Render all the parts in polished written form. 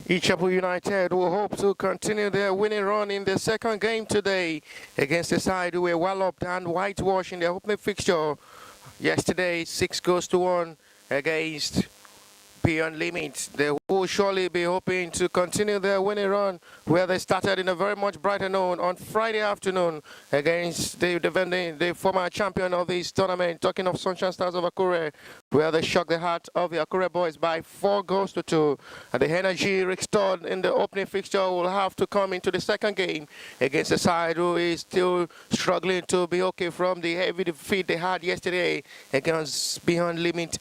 IJEBU United will hope to continue their winning run in the second game today against the side who were walloped and whitewashed in their opening fixture yesterday, 6-1 against Beyond Limits. They will surely be hoping to continue their winning run where they started in a very much brighter noon on Friday afternoon against the former champion of this tournament, talking of Sunshine Stars of Akure, where they shocked the heart of the Akure boys by 4-2. And the energy restored in the opening fixture will have to come into the second game against a side who is still struggling to be okay from the heavy defeat they had yesterday against Beyond Limits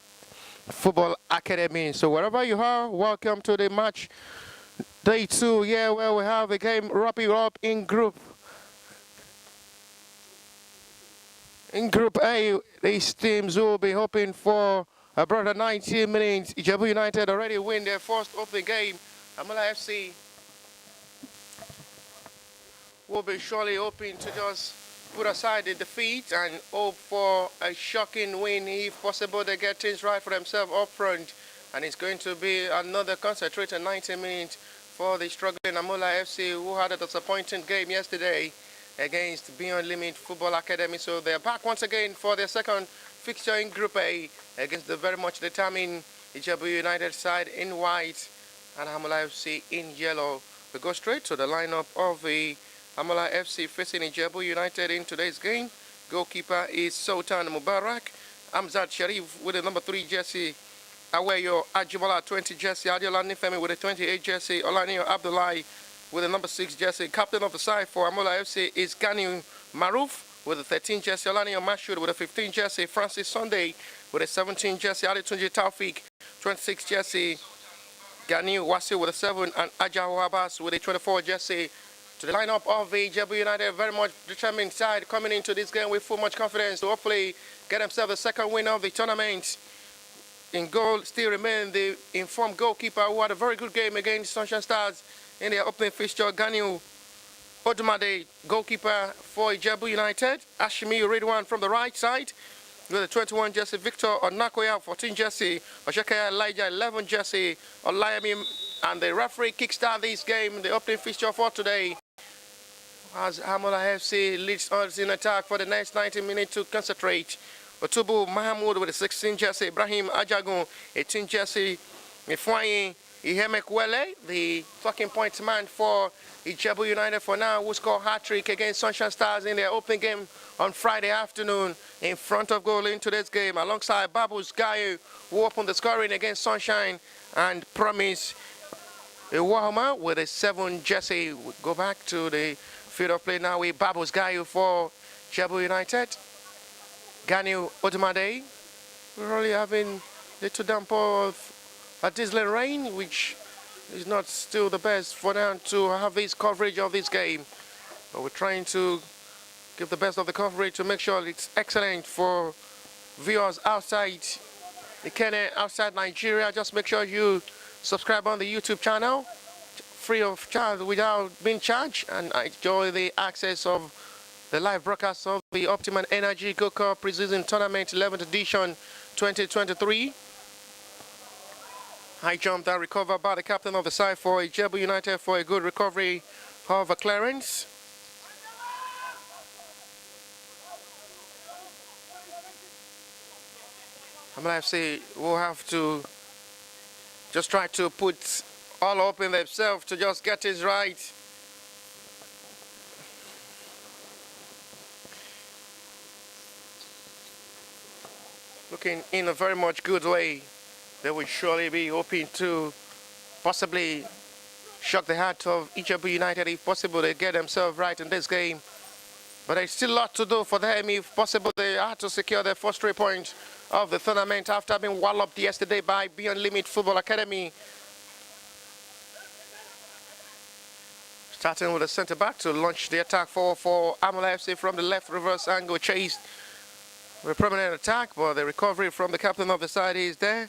Football Academy. So wherever you are, welcome to the match day 2 here, where we have the game wrapping up in Group A. These teams will be hoping for about 90 minutes. IJEBU United already win their first opening game. HAMMOLA FC will be surely hoping to just put aside the defeat and hope for a shocking win. If possible, they get things right for themselves up front. And it's going to be another concentrated 90 minutes for the struggling HAMMOLA FC, who had a disappointing game yesterday against Beyond Limit Football Academy. So they're back once again for their second fixture in Group A against the very much determined IJEBU United side in white and HAMMOLA FC in yellow. We go straight to the lineup of the HAMMOLA FC facing IJEBU United in today's game. Goalkeeper is Sultan Mubarak. Amzad Sharif with the number 3 jersey. Aweyo Ajibola 20 jersey. Adiola Nifemi with the 28 jersey. Olaniyo Abdullahi with the number 6 jersey. Captain of the side for HAMMOLA FC is Gani Maruf with the 13 jersey. Olaniyo Mashud with the 15 jersey. Francis Sunday with the 17 jersey. Adetunji Taufik 26 jersey. Gani Wasi with the 7 and Ajahu Abbas with the 24 jersey. To the lineup of the IJEBU United, very much determined side coming into this game with full much confidence to hopefully get themselves the second win of the tournament. In goal still remain the informed goalkeeper who had a very good game against Sunshine Stars in their opening fixture, Ganiu Odumade, goalkeeper for IJEBU United. Ashimi Ridwan from the right side with the 21 jersey. Victor Onakoya 14 jersey. Oshakaya Elijah 11 jersey. Olayemi, and the referee kickstart this game, the opening fixture for today, as HAMMOLA FC leads us in attack for the next 90 minutes to concentrate. Otubu Mahamoud with the 16 jersey, Ibrahim Ajagun 18 jersey, Ifwayi Ihemekwele, the talking point man for IJEBU United for now, who scored hat-trick against Sunshine Stars in their opening game on Friday afternoon in front of goal in today's game, alongside Babus Gayu, who opened the scoring against Sunshine and Promise Iwahoma with a 7 jersey. We go back to the field of play now with Babus Gayu for IJEBU United. Ganiu Odumade, we're really having a little damper of a drizzling rain, which is not still the best for them to have this coverage of this game. But we're trying to give the best of the coverage to make sure it's excellent for viewers outside the Kenya, outside Nigeria. Just make sure you subscribe on the YouTube channel, free of charge, without being charged, and enjoy the access of the live broadcast of the OPTIMA Energy Go-Cup Preseason Tournament 11th edition 2023. High jump that recovered by the captain of the side for IJEBU United for a good recovery of a clearance. HAMMOLA FC will have to just try to put all up in themselves to just get this right. Looking in a very much good way. They will surely be hoping to possibly shock the heart of IJEBU United if possible. They get themselves right in this game. But there's still a lot to do for them. If possible, they have to secure their first 3 points of the tournament after being walloped yesterday by Beyond Limit Football Academy. Starting with the centre back to launch the attack for HAMMOLA FC from the left reverse angle chase. A prominent attack, but the recovery from the captain of the side is there.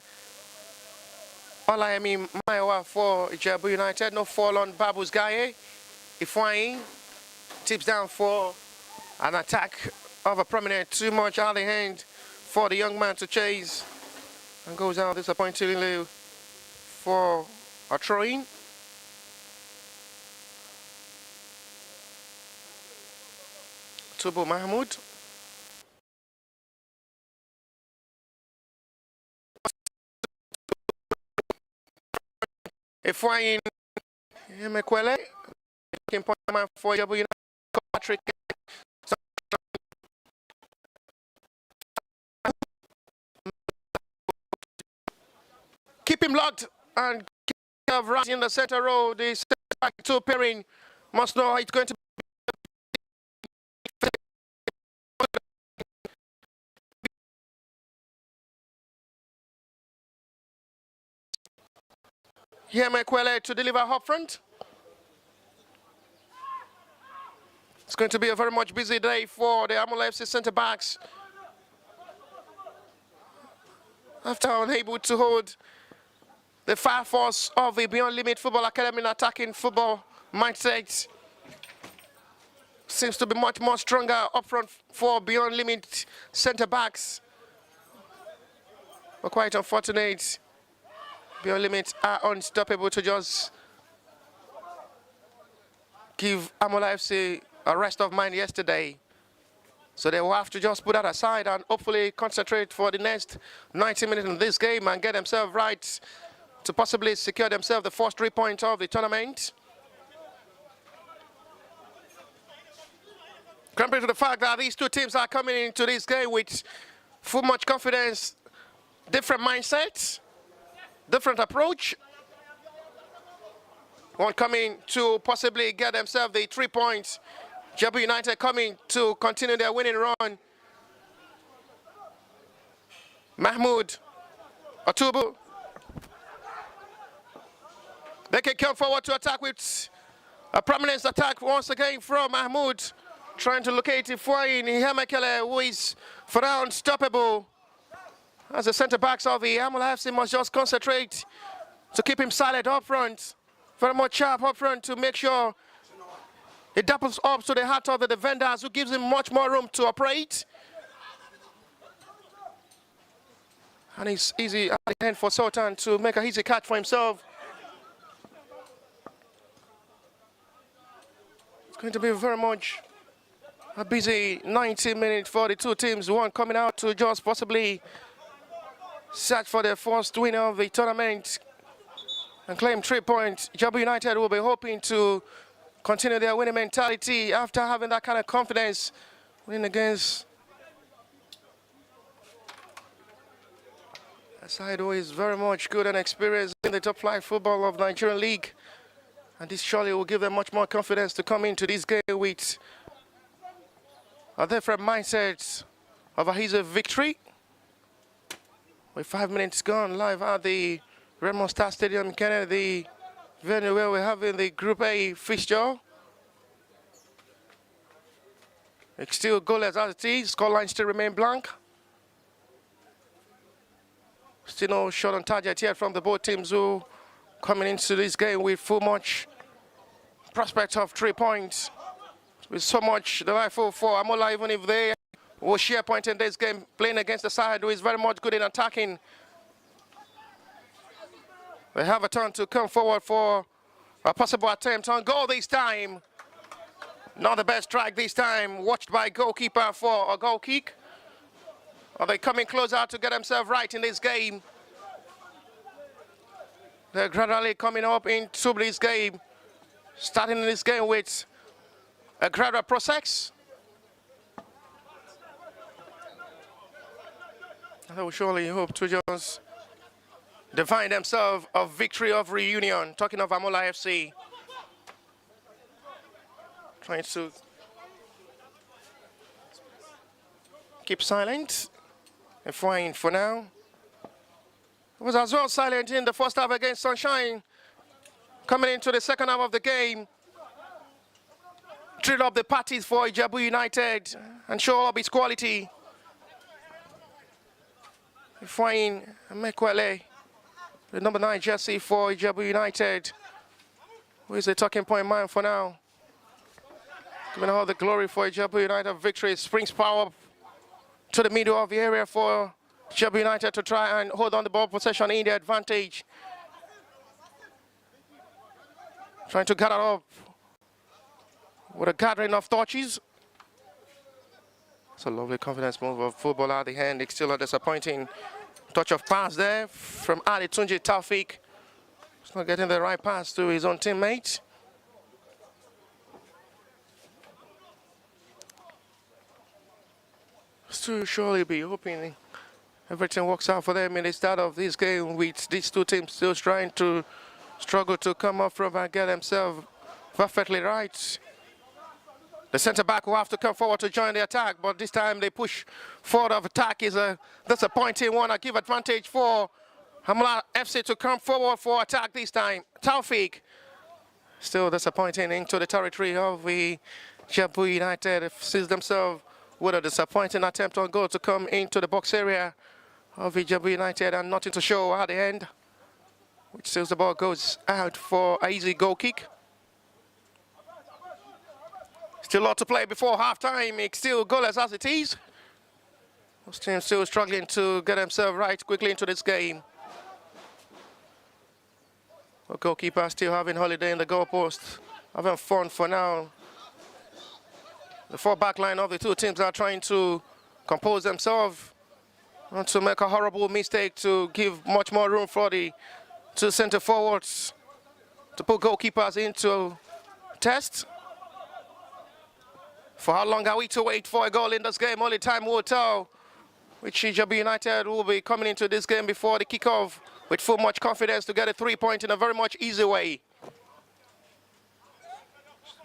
Olayemi Maiwa for IJEBU United. No fall on Babus Gaye. Ifwayi tips down for an attack of a prominent, too much out of the hand for the young man to chase, and goes out disappointingly for a throw-in. Tubu Mahmoud. Efrain Mekwele. Point man for IJEBU Patrick. Keep him locked and keep right in the center row. The back two pairing must know how it's going to be. Here Mekwele to deliver up front. It's going to be a very much busy day for the HAMMOLA FC centre backs. After unable to hold the fire force of the Beyond Limit Football Academy in attacking football mindset, seems to be much more stronger up front for Beyond Limit centre backs. But quite unfortunate, Beyond Limit are unstoppable to just give HAMMOLA FC a rest of mind yesterday. So they will have to just put that aside and hopefully concentrate for the next 90 minutes in this game and get themselves right to possibly secure themselves the first 3 points of the tournament. Compared to the fact that these two teams are coming into this game with full much confidence, different mindsets, different approach. One coming to possibly get themselves the 3 points. IJEBU United coming to continue their winning run. Mahmoud, Atubu. They can come forward to attack with a prominent attack once again from Mahmoud. Trying to locate Efrain Mekwele, who is for now unstoppable. As the centre backs of the HAMMOLA FC must just concentrate to keep him silent up front. Very much sharp up front to make sure it doubles up to the heart of the defenders, who gives him much more room to operate. And it's easy at the end for Sultan to make an easy catch for himself. It's going to be very much a busy 90 minutes for the two teams. One coming out to just possibly search for the first winner of the tournament and claim 3 points. IJEBU United will be hoping to continue their winning mentality after having that kind of confidence winning against a side who is very much good and experienced in the top flight football of the Nigerian League. And this surely will give them much more confidence to come into this game with a different mindset of a easy victory. With 5 minutes gone live at the Redmond Star Stadium in Kenya, the venue where we're having the Group A fixture. It's still goalless as it is. Scoreline still remain blank. Still no shot on target yet from the both teams who coming into this game with full much prospect of 3 points. With so much delightful for HAMMOLA, even if they will share point in this game, playing against the side who is very much good in attacking. They have a turn to come forward for a possible attempt on goal this time. Not the best strike this time, watched by goalkeeper for a goal kick. Are they coming closer to get themselves right in this game? They're gradually coming up into this game, starting this game with a gradual process. They will surely hope to just define themselves a victory of reunion. Talking of HAMMOLA FC. Trying to keep silent. And fine for now. It was as well silent in the first half against Sunshine. Coming into the second half of the game, drill up the parties for IJEBU United and show up its quality. Efrain Mekwele, the number 9 jersey for IJEBU United, who is the talking point man for now. Giving all the glory for IJEBU United victory. Springs power to the middle of the area for IJEBU United to try and hold on the ball possession in the advantage. Trying to gather up with a gathering of torches. It's a lovely confidence move of football at the hand. It's still a disappointing touch of pass there from Ali Tunji Taufik. He's not getting the right pass to his own teammate. Still surely be hoping everything works out for them in the start of this game, with these two teams still trying to struggle to come up from and get themselves perfectly right. The centre-back will have to come forward to join the attack, but this time they push forward of attack is a disappointing one. I give advantage for HAMMOLA FC to come forward for attack this time. Taufik still disappointing into the territory of the IJEBU United. Sees themselves with a disappointing attempt on goal to come into the box area of IJEBU United and nothing to show at the end, which says the ball goes out for an easy goal kick. Still a lot to play before half-time. It's still goalless as it is. Those teams still struggling to get themselves right quickly into this game. The goalkeeper still having holiday in the goalpost, having fun for now. The four-back line of the two teams are trying to compose themselves, not to make a horrible mistake, to give much more room for the two centre forwards to put goalkeepers into test. For how long are we to wait for a goal in this game? Only time will tell which IJEBU United will be coming into this game before the kickoff with full much confidence to get a 3-point in a very much easy way.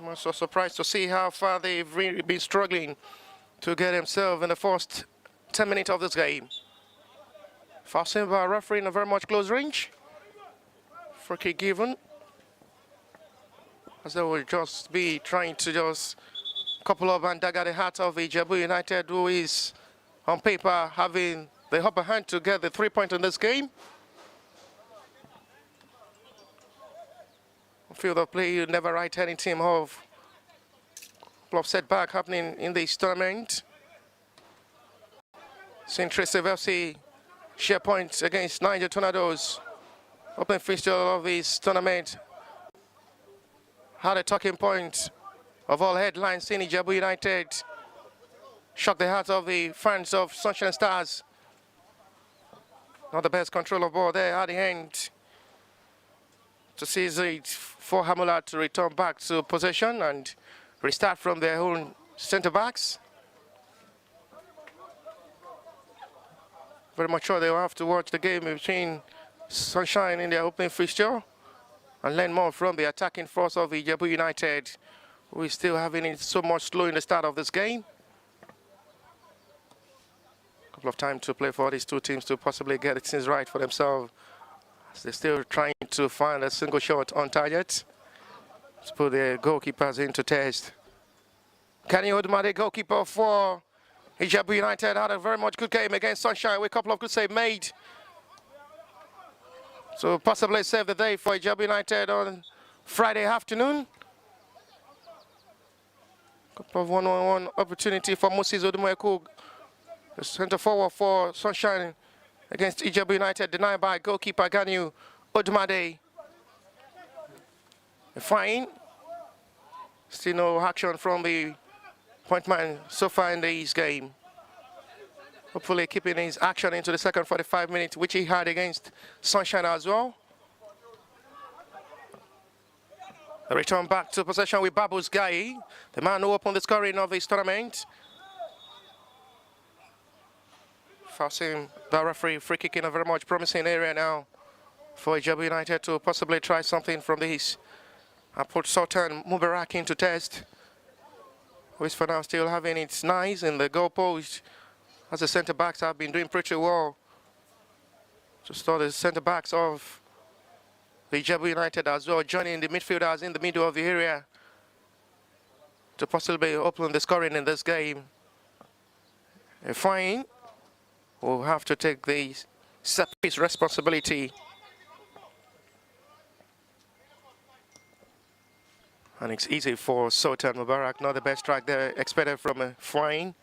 I'm so surprised to see how far they've really been struggling to get themselves in the first 10 minutes of this game. Foul by a referee in a very much close range. Free kick given, as they will just be trying to just couple up and dagger the heart of IJEBU United, who is on paper having the upper hand to get the 3-point in this game. Field of play, you never write any team off. Couple of setback happening in this tournament. St. Tristan FC share points against Niger Tornadoes. Opening fixture of this tournament had a talking point of all headlines in IJEBU United. Shocked the hearts of the fans of Sunshine Stars. Not the best control of ball there at the end to seize it for HAMMOLA to return back to possession and restart from their own centre-backs. Very much sure they will have to watch the game between Sunshine in their opening fixture and learn more from the attacking force of IJEBU United, who is still having it so much slow in the start of this game. Couple of time to play for these two teams to possibly get things right for themselves. They're still trying to find a single shot on target to put their goalkeepers into test. Kenny Odumade, goalkeeper for IJEBU United, had a very much good game against Sunshine with a couple of good saves made. So possibly save the day for IJEBU United on Friday afternoon. Couple of one-on-one opportunity for Moses Odumoeku, the centre forward for Sunshine against IJEBU United, denied by goalkeeper Ganyu Odumade. Fine. Still no action from the point man so far in this game. Hopefully keeping his action into the second 45 minutes, which he had against Sunshine as well. The return back to possession with Babus Gai, the man who opened the scoring of this tournament. Forcing the referee, free kick in a very much promising area now for IJEBU United to possibly try something from this and put Sultan Mubarak into test, who is for now still having its nice in the goalpost, as the centre-backs have been doing pretty well. Just saw the centre-backs of the IJEBU United as well, joining the midfielders in the middle of the area to possibly open the scoring in this game. A fine will have to take the set-piece responsibility. And it's easy for Sultan Mubarak, not the best strike there expected from a fine,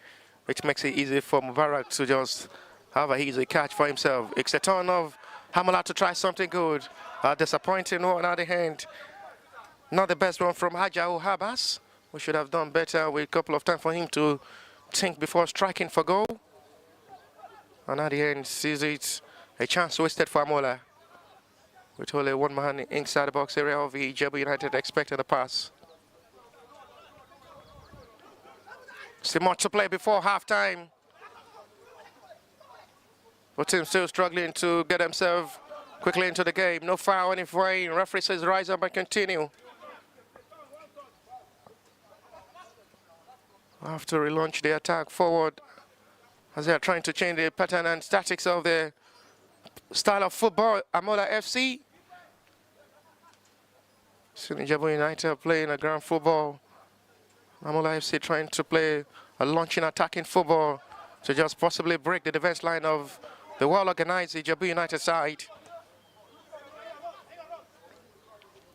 which makes it easy for Mubarak to just have an easy catch for himself. It's a turn of HAMMOLA to try something good. A disappointing one at the hand. Not the best one from Hajau Habas. We should have done better with a couple of time for him to think before striking for goal. And at the end, sees it a chance wasted for HAMMOLA. With only one man inside the box area of the IJEBU United expecting the pass. Still much to play before half-time. Both teams still struggling to get themselves quickly into the game. No foul in rain. Referee says rise up and continue. Have to relaunch the attack forward as they are trying to change the pattern and statics of the style of football. HAMMOLA FC. IJEBU United playing a ground football. HAMMOLA FC trying to play a launching attacking football to just possibly break the defense line of the well-organized IJEBU United side.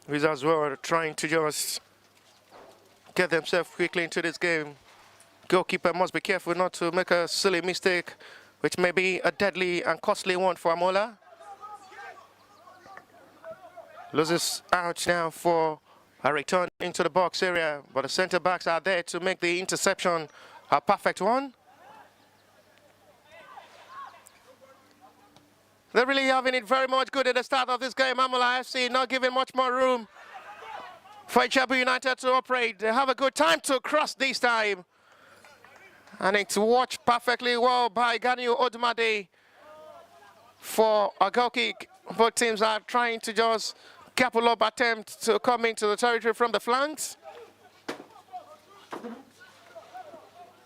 Who's as well trying to just get themselves quickly into this game. Goalkeeper must be careful not to make a silly mistake, which may be a deadly and costly one for HAMMOLA. Loses out now for a return into the box area, but the centre backs are there to make the interception a perfect one. They're really having it very much good at the start of this game. HAMMOLA FC not giving much more room for IJEBU United to operate. They have a good time to cross this time. And it's watched perfectly well by Ganiu Odumade for a goal kick. Both teams are trying to just couple up attempt to come into the territory from the flanks.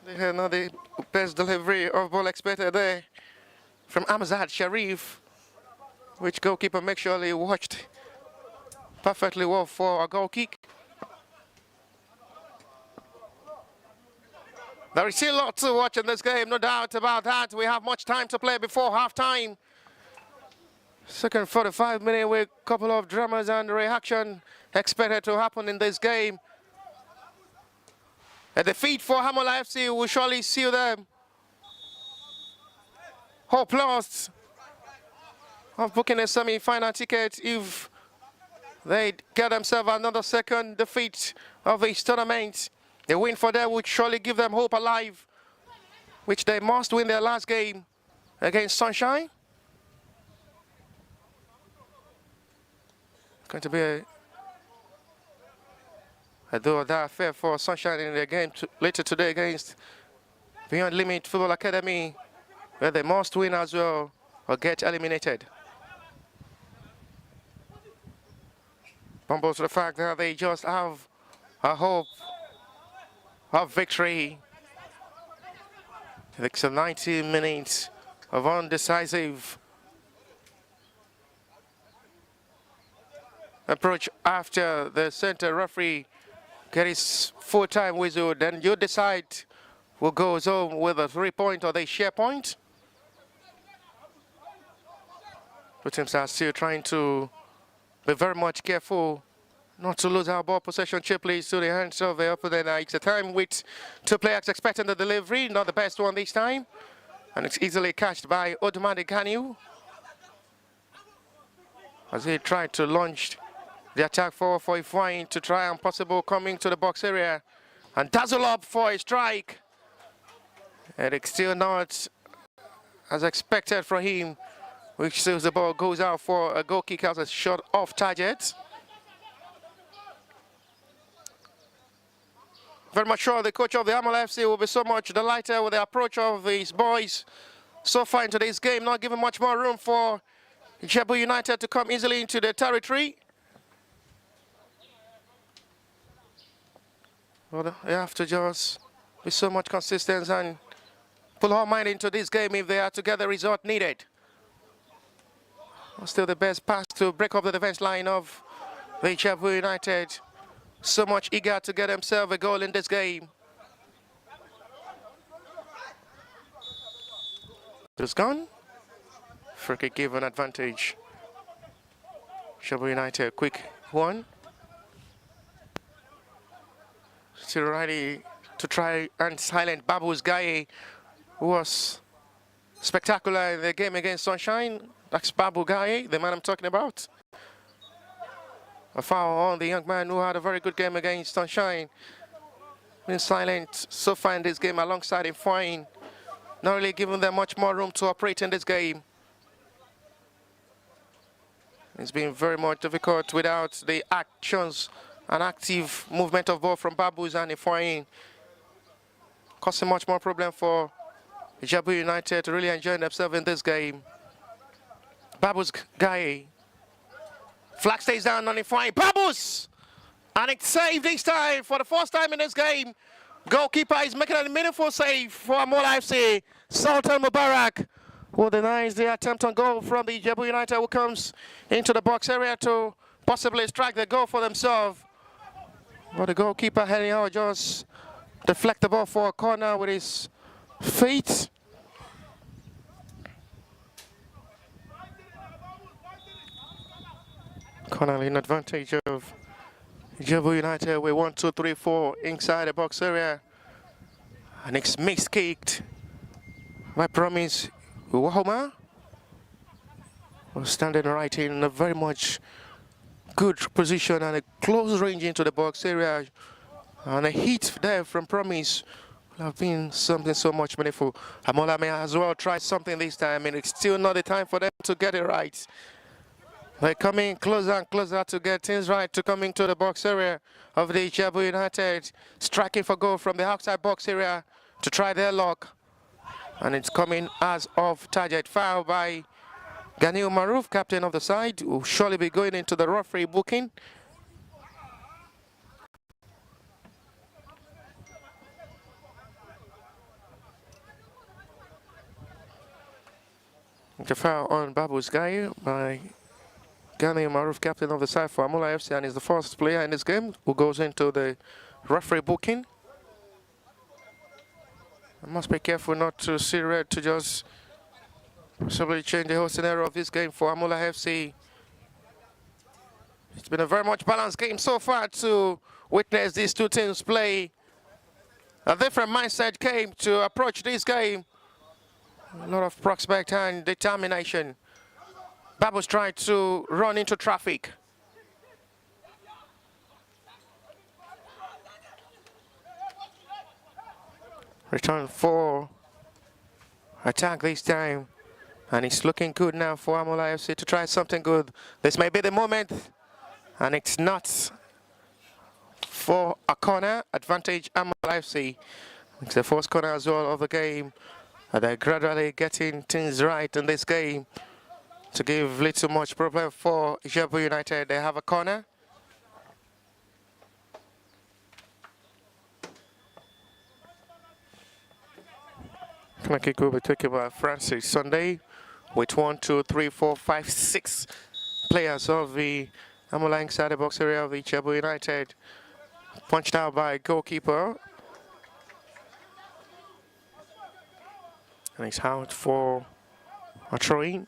They had not the best delivery of ball expected there from Amzad Sharif, which goalkeeper make sure he watched perfectly well for a goal kick. There is still a lot to watch in this game, no doubt about that. We have much time to play before half-time. Second 45-minute with a couple of dramas and reaction expected to happen in this game. A defeat for HAMMOLA FC will surely seal them hope lost of booking a semi-final ticket if they get themselves another second defeat of this tournament. A win for them would surely give them hope alive, which they must win their last game against Sunshine. Going to be a do-or-die affair for Sunshine in their game later today against Beyond Limit Football Academy, where they must win as well or get eliminated. Bumbles to the fact that they just have a hope of victory. It's a 90 minutes of undecisive approach after the center referee gets his full-time whistle. Then you decide who goes home with a 3-point or they share point. Two teams are still trying to be very much careful not to lose our ball possession cheaply to the hands of the opponent. It's a time with two players expecting the delivery, not the best one this time. And it's easily catched by Odumade Ganiu as he tried to launch the attack forward for Ifeanyi to try and possible coming to the box area and dazzle up for a strike. And it's still not as expected from him, which says the ball goes out for a goal kick as a shot off target. Very much sure the coach of the HAMMOLA FC will be so much delighted with the approach of these boys so far into this game, not giving much more room for IJEBU United to come easily into the territory. But they have to just be so much consistent and pull our mind into this game if they are to get the result needed. Still the best pass to break up the defense line of the IJEBU United. So much eager to get himself a goal in this game. Just gone. Free kick given advantage. IJEBU United, quick one. Still ready to try and silent Babu's guy, who was spectacular in the game against Sunshine. That's Babu Gaye, the man I'm talking about. A foul on the young man who had a very good game against Sunshine. been silent so far in this game alongside Ifeanyi. Not really giving them much more room to operate in this game. It's been very much difficult without the actions and active movement of ball from Babus and Ifeanyi. Causing much more problem for IJEBU United to really enjoy themselves in this game. Babus guy. Flag stays down on Ifeanyi. Babus! And it's saved this time for the first time in this game. Goalkeeper is making a meaningful save for HAMMOLA FC. Sultan Mubarak who denies the attempt on goal from the IJEBU United, who comes into the box area to possibly strike the goal for themselves. But the goalkeeper anyhow just deflect the ball for a corner with his feet. Corner in advantage of IJEBU United with 1, 2, 3, 4 inside the box area. And it's miskicked by Promise Wahoma. Was standing right in a very much good position and a close range into the box area. And a hit there from Promise will have been something so much meaningful. HAMMOLA may as well try something this time, and it's still not the time for them to get it right. They're coming closer and closer to get things right, to coming to the box area of the IJEBU United, striking for goal from the outside box area to try their luck. And it's coming as off target foul by Ganiu Maruf, captain of the side, who will surely be going into the referee booking. The foul on Babu's guy by Ganiu Maruf, captain of the side for HAMMOLA FC, and is the first player in this game who goes into the referee booking. I must be careful not to see red to just possibly change the whole scenario of this game for HAMMOLA FC. It's been a very much balanced game so far to witness these two teams play. A different mindset came to approach this game. A lot of prospect and determination. Babus tried to run into traffic. Return for attack this time. And it's looking good now for HAMMOLA FC to try something good. This may be the moment. And it's not for a corner. Advantage HAMMOLA FC. It's the first corner as well of the game. And they're gradually getting things right in this game to give little much problem for IJEBU United. They have a corner. Corner kick will be taken by Francis Sunday with 1, 2, 3, 4, 5, 6 players of the HAMMOLA inside the box area of IJEBU United. Punched out by goalkeeper. And it's out for a throw-in.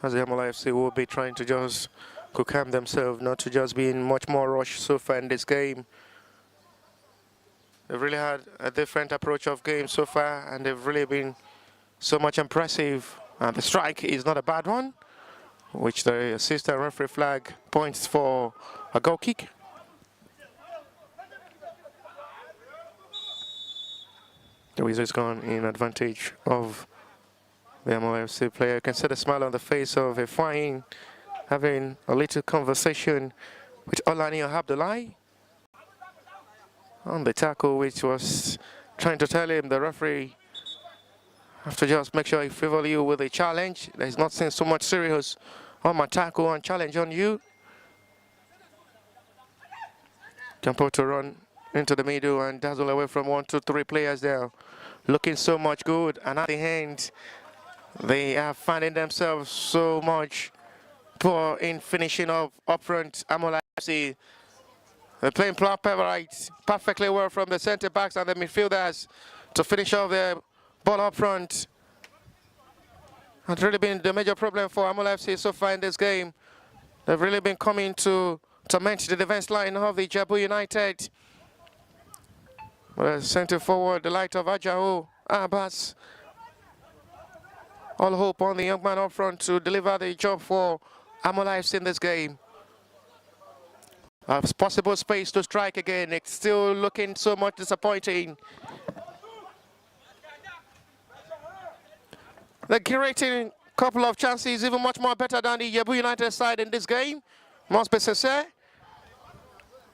As the HAMMOLA FC will be trying to just calm themselves, not to just be in much more rush so far in this game. They've really had a different approach of game so far, and they've really been so much impressive. And the strike is not a bad one, which the assistant referee flag points for a goal kick. The Wizards gone in advantage of the HAMMOLA FC player. You can see the smile on the face of Ifeanyi having a little conversation with Olani Abdullahi on the tackle, which was trying to tell him the referee have to just make sure he favor you with a challenge. There's nothing so much serious on my tackle and challenge on you. Jump to run into the middle and dazzle away from 1, 2, 3 players there. Looking so much good, and at the end they are finding themselves so much poor in finishing up front. HAMMOLA FC, they're playing perfectly well from the centre backs and the midfielders to finish off the ball up front. It's really been the major problem for HAMMOLA FC so far in this game. They've really been coming to torment the defense line of the IJEBU United. Centre forward, the light of Ajao Abbas. All hope on the young man up front to deliver the job for HAMMOLA FC in this game. A possible space to strike again. It's still looking so much disappointing. They're creating a couple of chances, even much more better than the IJEBU United side in this game. Must be sincere.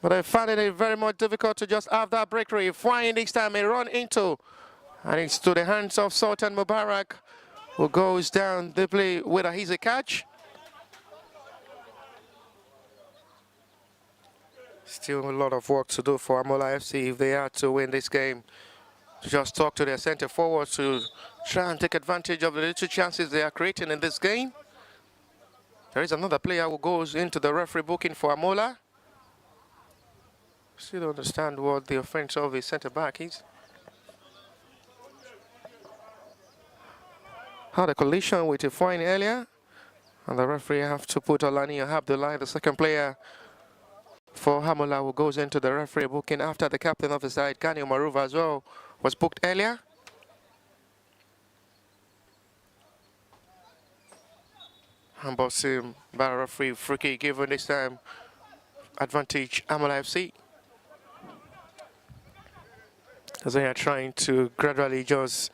But I found it very much difficult to just have that breakaway. Flying this time, a run into, and it's to the hands of Sultan Mubarak, who goes down deeply with a easy catch. Still a lot of work to do for HAMMOLA FC if they are to win this game. Just talk to their centre forwards to try and take advantage of the little chances they are creating in this game. There is another player who goes into the referee booking for HAMMOLA. Still don't understand what the offence of his centre back is. Had a collision with a fine earlier, and the referee have to put Olani Abdullahi, the second player for HAMMOLA, who goes into the referee booking after the captain of the side, Gani Umaruva, as well, was booked earlier. And Bosim by referee, free kick given this time, advantage HAMMOLA FC. As they are trying to gradually just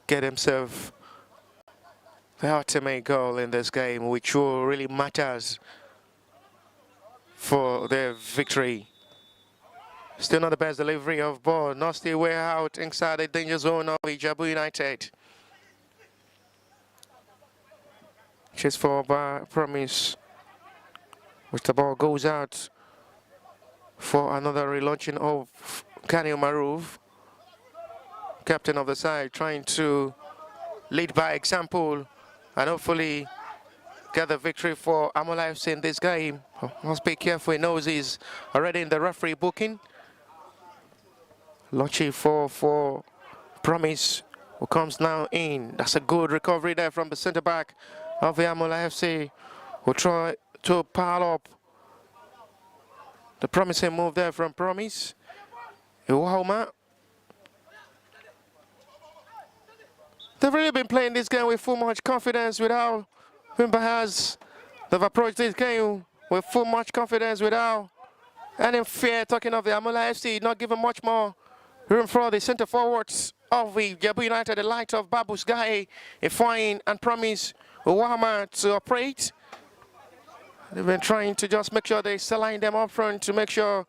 get themselves the ultimate goal in this game, which will really matters for their victory. Still not the best delivery of ball. Nasty way out inside the danger zone of IJEBU United. Chase for Promise, which the ball goes out for another relaunching of Gani Umaruva, captain of the side, trying to lead by example and hopefully get the victory for HAMMOLA FC in this game. Must be careful, he knows he's already in the referee booking. Launching for Promise, who comes now in. That's a good recovery there from the centre back of the HAMMOLA FC, who try to pile up the promising move there from Promise. Iwahoma. They've really been playing this game with full much confidence without Wimbahas. They've approached this game with full much confidence without any fear. Talking of the HAMMOLA FC, not giving much more room for the centre forwards of the IJEBU United, the light of Babus Gaye, Ifeanyi and Promise Uwahama to operate. They've been trying to just make sure they line them up front to make sure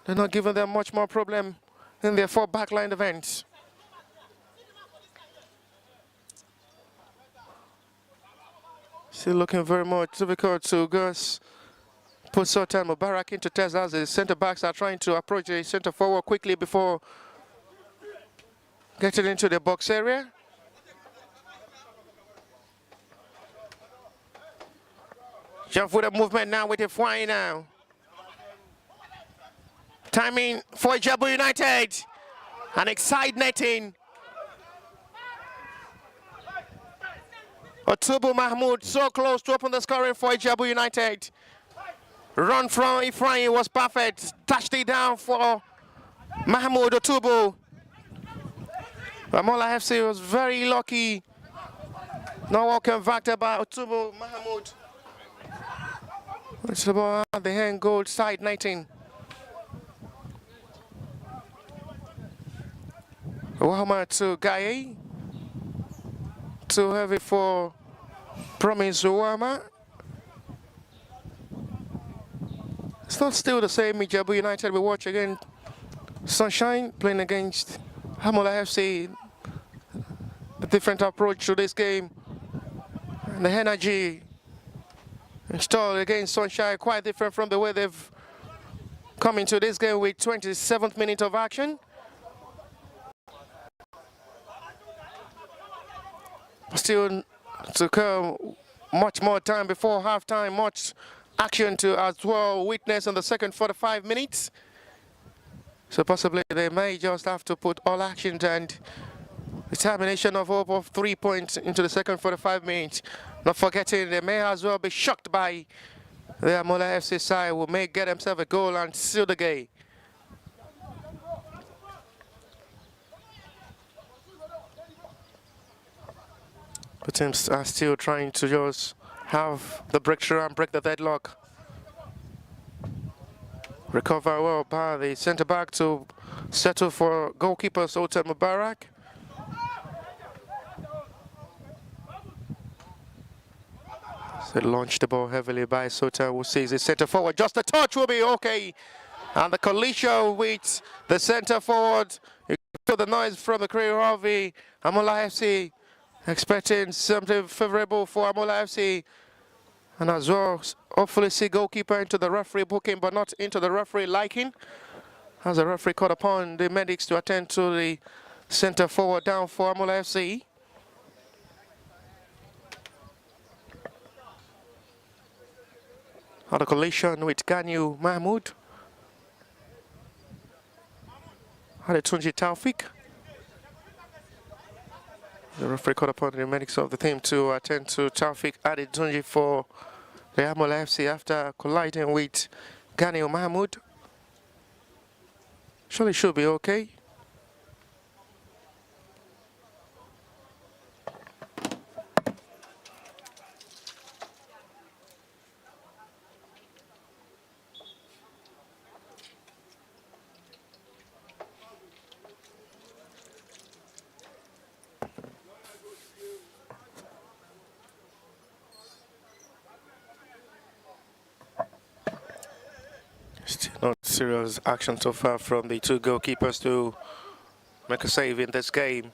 they're not giving them much more problem in their four backline events. Still looking very much difficult to Gus put Sultan Mubarak into test as the centre backs are trying to approach the centre forward quickly before getting into the box area. Jump with a movement now with Ifeanyi now. Timing for IJEBU United. An exciting. Otubu Mahmoud so close to open the scoring for IJEBU United. Run from Ifeanyi was perfect. Touched it down for Mahmoud Otubu. HAMMOLA FC was very lucky. No one converted by Otubu Mahmoud. It's about the hand goal side 19. Uwahama to Gaye. Too heavy for Promise Uwahama. It's not still the same IJEBU United we watch again. Sunshine playing against HAMMOLA FC. The different approach to this game. And the energy installed against Sunshine quite different from the way they've come into this game with 27th minute of action. Still to come much more time before halftime, much action to as well witness in the second 45 minutes. So possibly they may just have to put all actions and determination of hope of 3 points into the second 45 minutes. Not forgetting they may as well be shocked by the HAMMOLA FC side, who may get themselves a goal and seal the game. The teams are still trying to just have the breakthrough and break the deadlock. Recover well by the centre back to settle for goalkeeper Sultan Mubarak. So launch the ball heavily by Sultan, who sees the centre forward. Just a touch will be okay. And the collision with the centre forward. You feel the noise from the Crew Harvey. HAMMOLA FC expecting something favourable for HAMMOLA FC. And as well, hopefully see goalkeeper into the referee booking, but not into the referee liking. As the referee called upon the medics to attend to the centre forward down for HAMMOLA FC. On the collision with Ganyu Mahmoud. Adetunji Taufik. The referee called upon the medics of the team to attend to Taufik Adetunji for the HAMMOLA FC after colliding with Ganyu Mahmoud. Surely should be okay. Still not serious action so far from the two goalkeepers to make a save in this game.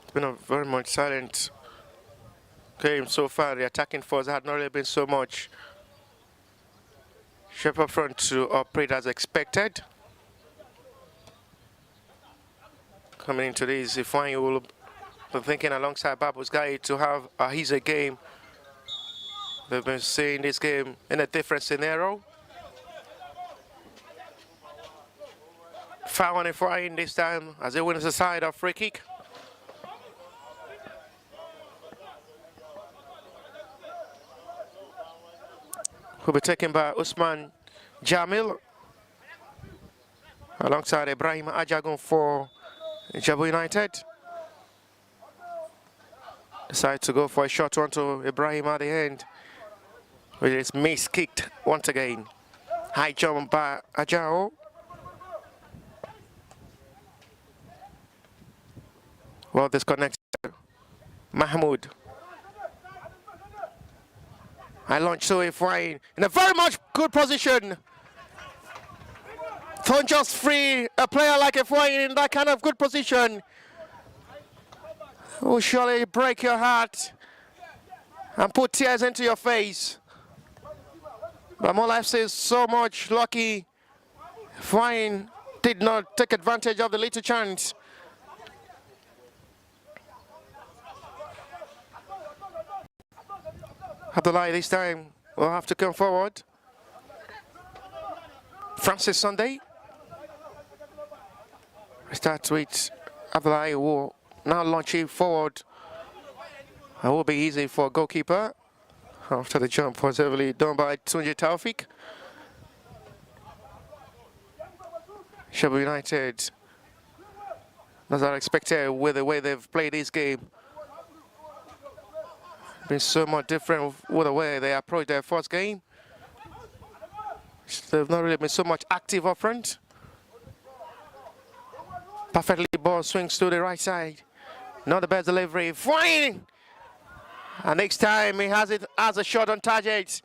It's been a very much silent game so far. The attacking force had not really been so much shape up front to operate as expected. Coming into this, if one will be thinking alongside Babu's guy to have a easy game. They've been seeing this game in a different scenario. Foul on it for in this time as they win the side of free kick. Will be taken by Usman Jamil alongside Ibrahim Ajagun for IJEBU United. Decide to go for a short one to Ibrahim at the end, which is miss-kicked once again. High jump by Ajao. Well disconnected. Mahmoud. I launch to a fine in a very much good position. Don't just free a player like a fine in that kind of good position. Will surely break your heart and put tears into your face. But HAMMOLA FC is so much lucky. Fine did not take advantage of the little chance. Abdullahi this time will have to come forward. Francis Sunday. Start with Abdullahi, who will now launch it forward. It will be easy for goalkeeper after the jump was heavily done by Tunji Taufik. IJEBU United, as I expected with the way they've played this game. Been so much different with the way they approach their first game. They've not really been so much active up front. Perfectly ball swings to the right side. Not the best delivery. Fine! And next time he has it as a shot on target.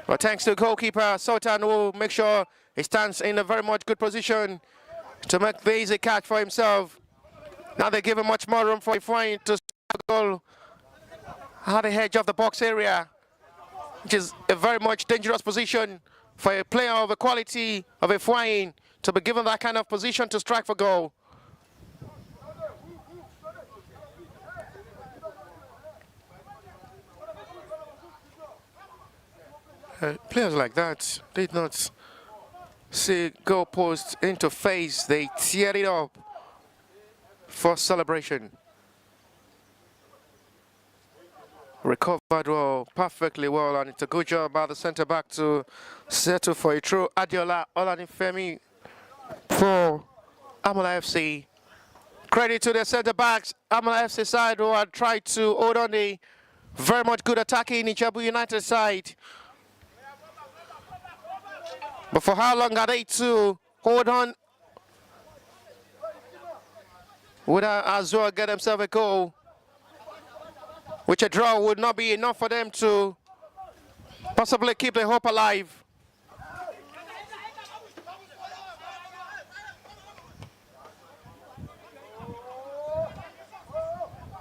But thanks to goalkeeper, Sultan will make sure he stands in a very much good position to make the easy catch for himself. Now they give him much more room for Fine to score a goal at the edge of the box area, which is a very much dangerous position for a player of the quality of a Fine to be given that kind of position to strike for goal. Players like that did not see goal post into face, they tear it up for celebration. Recovered well, perfectly well, and it's a good job by the centre back to settle for a true Adiola Olanifemi for HAMMOLA FC. Credit to the centre backs, HAMMOLA FC side, who had tried to hold on the very much good attacking IJEBU United side. But for how long are they to hold on? Would as well get themselves a goal, which a draw would not be enough for them to possibly keep the hope alive.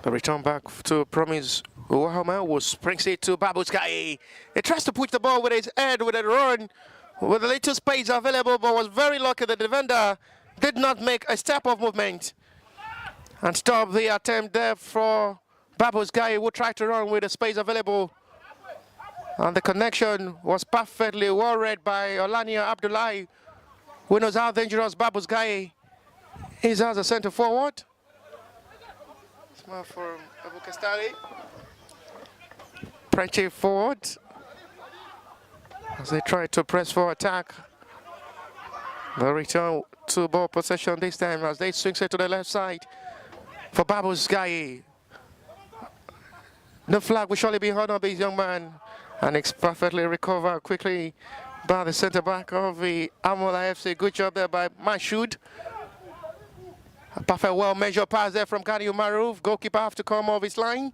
The return back to Promise Wahama was springs it to Babuskai. He tries to push the ball with his head with a run, with a little space available, but was very lucky the defender did not make a step of movement and stop the attempt there for Babuskai, who tried to run with the space available. And the connection was perfectly well read by Olania Abdullahi, who knows how dangerous Babuskai is as a centre forward. Small from Abu Kastari. Prenche forward as they try to press for attack. The return to ball possession this time as they swing it to the left side for Babuskai. The flag will surely be held on this young man, and it's perfectly recovered quickly by the centre back of the HAMMOLA FC. Good job there by Mashud. A perfect well-measured pass there from Kani Umarov. Goalkeeper have to come off his line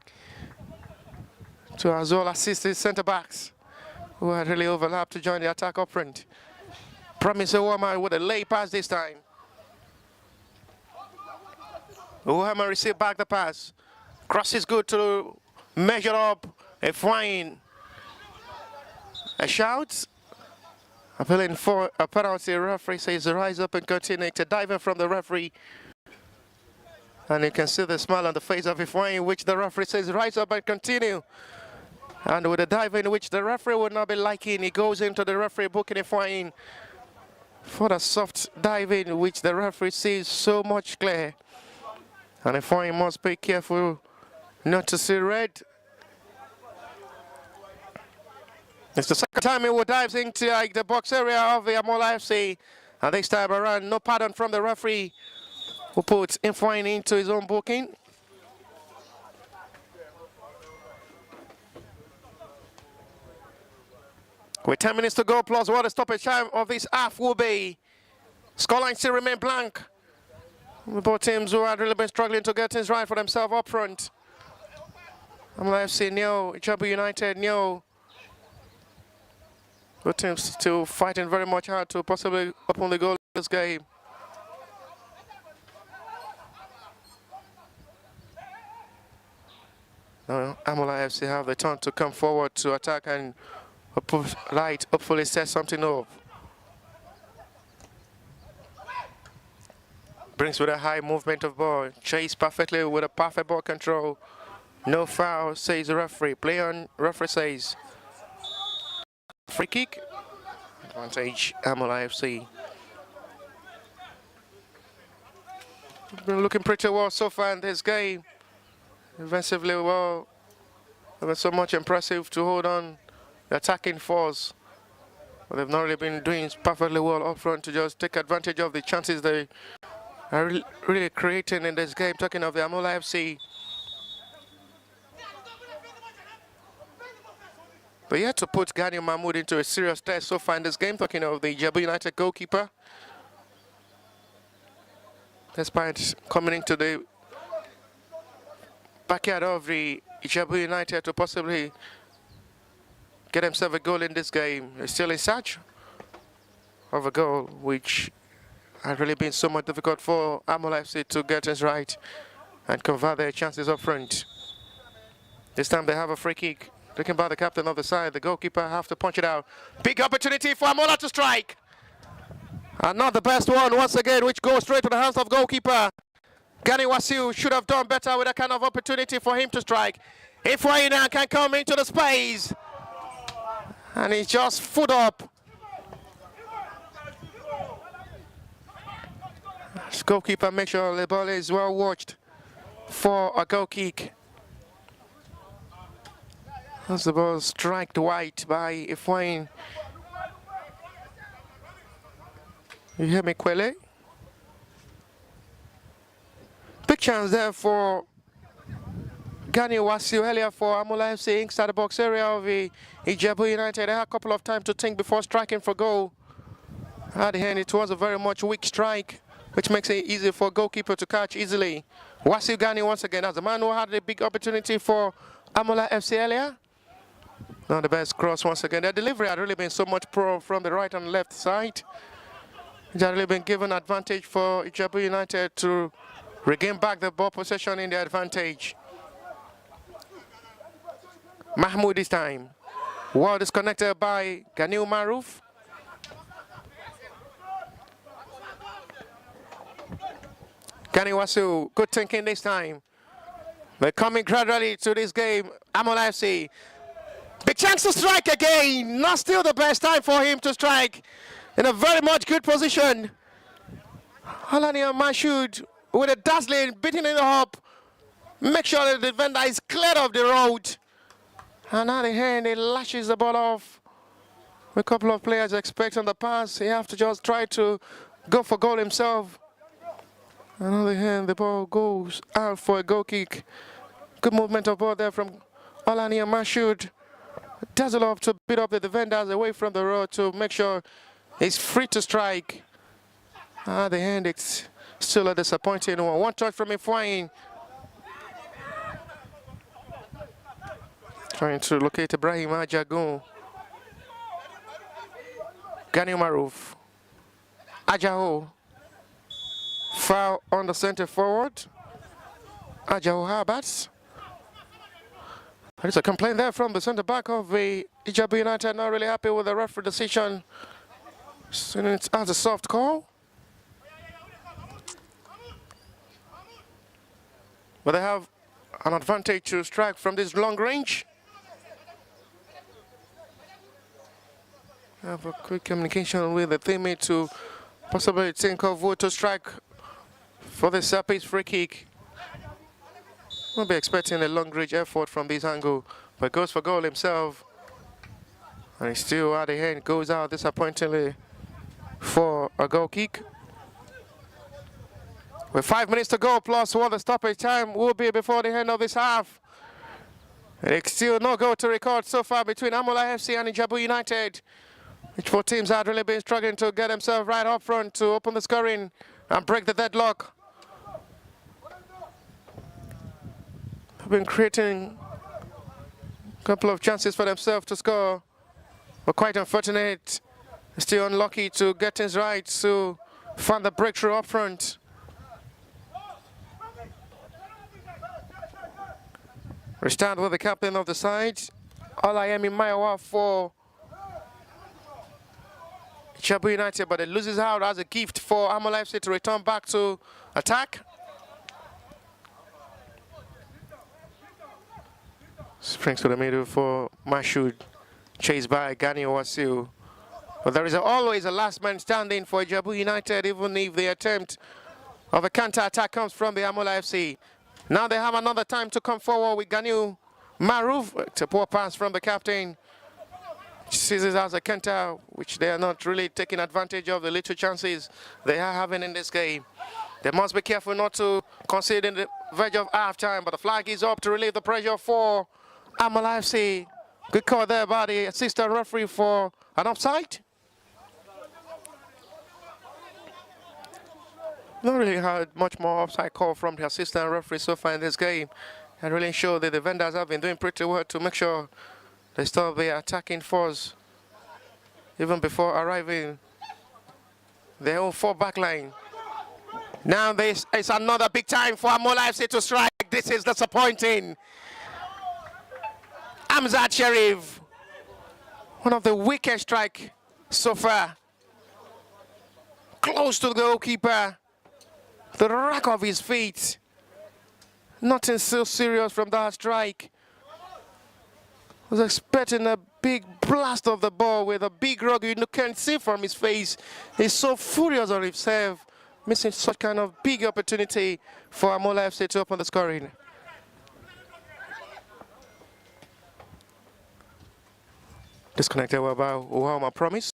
to as well assist his centre-backs, who had really overlapped to join the attack up front. Promise Owama with a lay pass this time. Owama received back the pass. Cross is good to measure up a fine. A shout. Appealing for a penalty. Referee says rise up and continue. It's a diver from the referee. And you can see the smile on the face of Ifeanyi, which the referee says rise up and continue. And with a dive in which the referee would not be liking, he goes into the referee booking Ifeanyi for the soft dive in, which the referee sees so much clear. And Ifeanyi must be careful not to see red. It's the second time he dives into the box area of the HAMMOLA FC. And this time around, no pardon from the referee, who puts Ifeanyi into his own booking. With 10 minutes to go, plus what the stoppage time of this half will be. Scoreline still remain blank. Both teams who had really been struggling to get things right for themselves up front. HAMMOLA FC nil, IJEBU United nil. Both teams still fighting very much hard to possibly open the goal in this game. Now, HAMMOLA FC have the turn to come forward to attack and hopefully set something up. Brings with a high movement of ball. Chase perfectly with a perfect ball control. No foul, says the referee. Play on, referee says. Free kick. Advantage, HAMMOLA FC. Been looking pretty well so far in this game. Defensively well. It was so much impressive to hold on the attacking force. But they've not really been doing perfectly well up front to just take advantage of the chances they are really creating in this game. Talking of the HAMMOLA FC. But yet to put Gani Mahmoud into a serious test so far in this game. Talking of the IJEBU United goalkeeper. Despite coming into the backyard of the IJEBU United to possibly get himself a goal in this game, he's still in search of a goal, which had really been so much difficult for HAMMOLA FC to get things right and convert their chances up front. This time they have a free kick. Looking by the captain of the side, the goalkeeper have to punch it out. Big opportunity for HAMMOLA to strike. And not the best one once again, which goes straight to the hands of goalkeeper. Gani Wasiu should have done better with that kind of opportunity for him to strike. Ifeanyi now can come into the space. And he's just foot up. This goalkeeper makes sure the ball is well watched for a goal kick. As the ball struck wide by Ifeanyi. You hear me, Kwele? Big chance there for Gani Wasiu earlier for HAMMOLA FC inside the box area of the IJEBU United. They had a couple of times to think before striking for goal. At the end, it was a very much weak strike, which makes it easy for goalkeeper to catch easily. Wasil Gani once again as the man who had a big opportunity for HAMMOLA FC earlier. Now the best cross once again. Their delivery had really been so much pro from the right and left side. It had really been given advantage for IJEBU United to regain back the ball possession in their advantage. Mahmoud this time. Well disconnected by Ganil Maruf. Gani Wasil, good thinking this time. They're coming gradually to this game. HAMMOLA FC. Big chance to strike again. Not still the best time for him to strike. In a very much good position. Alania Mashud with a dazzling beating in the hop. Make sure that the defender is cleared of the road. And at the end, he lashes the ball off. A couple of players expecting the pass. He have to just try to go for goal himself. And on the hand, the ball goes out for a goal kick. Good movement of ball there from Alania Mashud. Dazzle up to beat up the defenders away from the road to make sure he's free to strike. At the end, it's still a disappointing one. One touch from Ifwain. Trying to locate Ibrahim Ajagun. Gani Maruf. Ajaho. Foul on the center forward. Ajaho Habats. There's a complaint there from the center back of the IJEBU United. Not really happy with the referee decision. So it's as a soft call. But they have an advantage to strike from this long range. Have a quick communication with the teammate to possibly think of who to strike for the set-piece free kick. We'll be expecting a long-range effort from this angle, but goes for goal himself. And he still at the end goes out disappointingly for a goal kick. With 5 minutes to go, plus what the stoppage time will be before the end of this half. And it's still no goal to record so far between HAMMOLA FC and IJEBU United. Each four teams had really been struggling to get themselves right up front to open the scoring and break the deadlock. They've been creating a couple of chances for themselves to score, but quite unfortunate. Still unlucky to get things right to find the breakthrough up front. We start with the captain of the side, Olayemi Maiwa for IJEBU United, but it loses out as a gift for HAMMOLA FC to return back to attack. Springs to the middle for Mashud, chased by Gani Wasil. But there is always a last man standing for IJEBU United, even if the attempt of a counter-attack comes from the HAMMOLA FC. Now they have another time to come forward with Ganil Maruf. It's a poor pass from the captain. Sees it as a counter, which they are not really taking advantage of the little chances they are having in this game. They must be careful not to concede in the verge of half-time, but the flag is up to relieve the pressure for HAMMOLA FC. Good call there by the assistant referee for an offside. Not really had much more offside call from the assistant referee so far in this game. And really showed that the defenders have been doing pretty well to make sure they stop the attacking force even before arriving their own four-back line. Now this is another big time for HAMMOLA FC to strike. This is disappointing. Amzad Sharif, one of the weakest strike so far. Close to the goalkeeper. The rack of his feet. Nothing so serious from that strike. Was expecting a big blast of the ball with a big rug you can't see from his face. He's so furious on himself, missing such kind of big opportunity for HAMMOLA FC to open the scoring. Disconnected by Uhama Promise.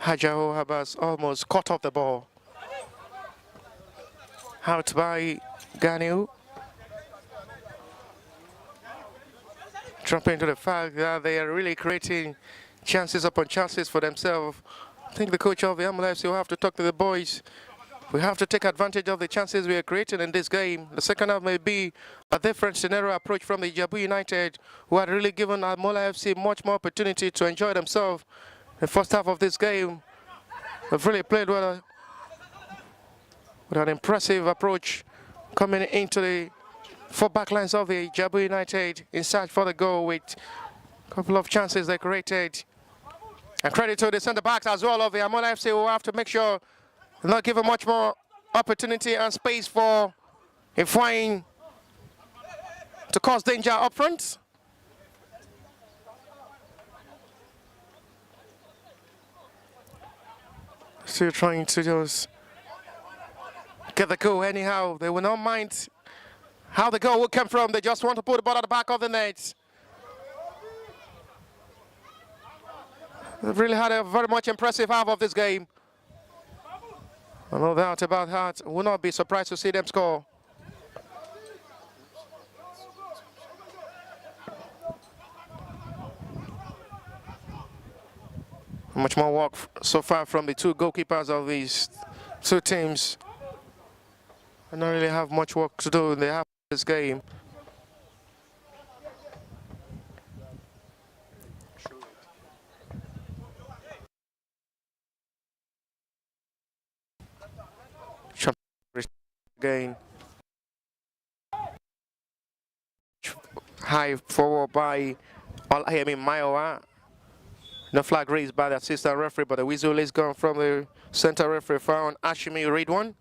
Hajaho Habas almost caught off the ball. Out by Ganil. Jumping into the fact that they are really creating chances upon chances for themselves. I think the coach of the HAMMOLA FC will have to talk to the boys. We have to take advantage of the chances we are creating in this game. The second half may be a different scenario approach from the IJEBU United, who had really given HAMMOLA FC much more opportunity to enjoy themselves. The first half of this game, they've really played well with an impressive approach coming into the four backlines of the IJEBU United in search for the goal with a couple of chances they created. And credit to the centre-backs as well of the HAMMOLA FC, who will have to make sure not give him much more opportunity and space for Ifeanyi to cause danger up front. Still trying to just get the goal anyhow. They will not mind how the goal will come from. They just want to put the ball at the back of the net. They've really had a very much impressive half of this game. No doubt about that. Will not be surprised to see them score. Much more work so far from the two goalkeepers of these two teams. I don't really have much work to do in the half of this game. Again, high forward by Maiwa. No flag raised by the assistant referee, but the whistle is gone from the center referee. Found Ashimi read one.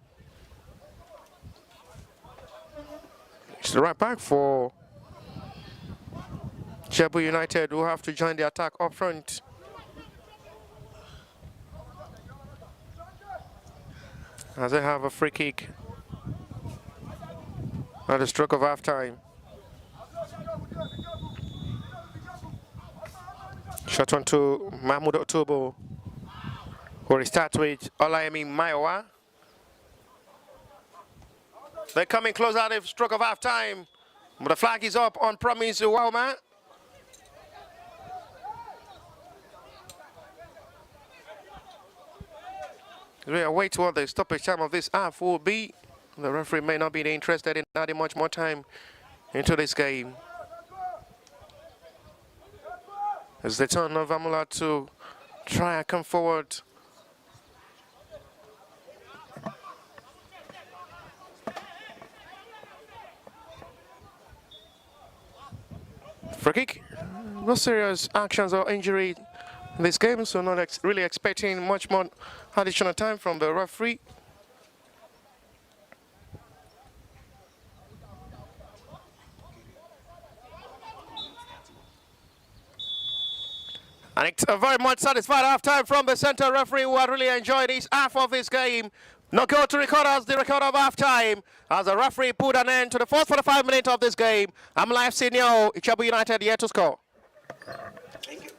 It's the right back for IJEBU United, who have to join the attack up front. As they have a free kick at the stroke of half-time. Shot on to Mahmoud Otobo, who will start with Olayemi Maiwa. They're coming close at the stroke of half-time, but the flag is up on Promise Wauma. We await what the stoppage time of this half will be. The referee may not be interested in adding much more time into this game. It's the turn of HAMMOLA to try and come forward. Free kick. No serious actions or injury in this game, so not really expecting much more additional time from the referee. And it's a very much satisfied half-time from the center referee, who had really enjoyed his half of this game. No goal to record as the record of half-time, as the referee put an end to the first 45 minutes of this game. HAMMOLA FC nil, IJEBU United yet to score. Thank you.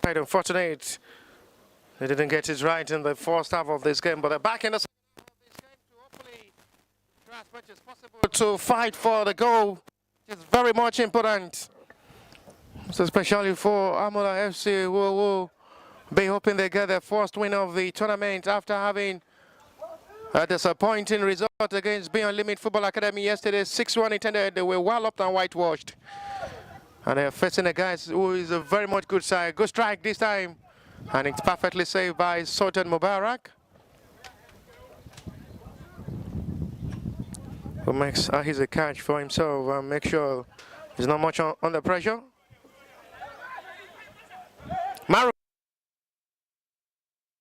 Quite unfortunate. They didn't get it right in the first half of this game, but they're back in the second half of this game to hopefully try as much as possible to fight for the goal. It's very much important, so especially for HAMMOLA FC, who will be hoping they get their first win of the tournament after having a disappointing result against Beyond Limit Football Academy yesterday. 6-1 intended. They were walloped and whitewashed. And they're facing a guy who is a very much good side. Good strike this time. And it's perfectly saved by Sultan Mubarak, who makes he's a catch for himself and make sure he's not much under pressure. Maru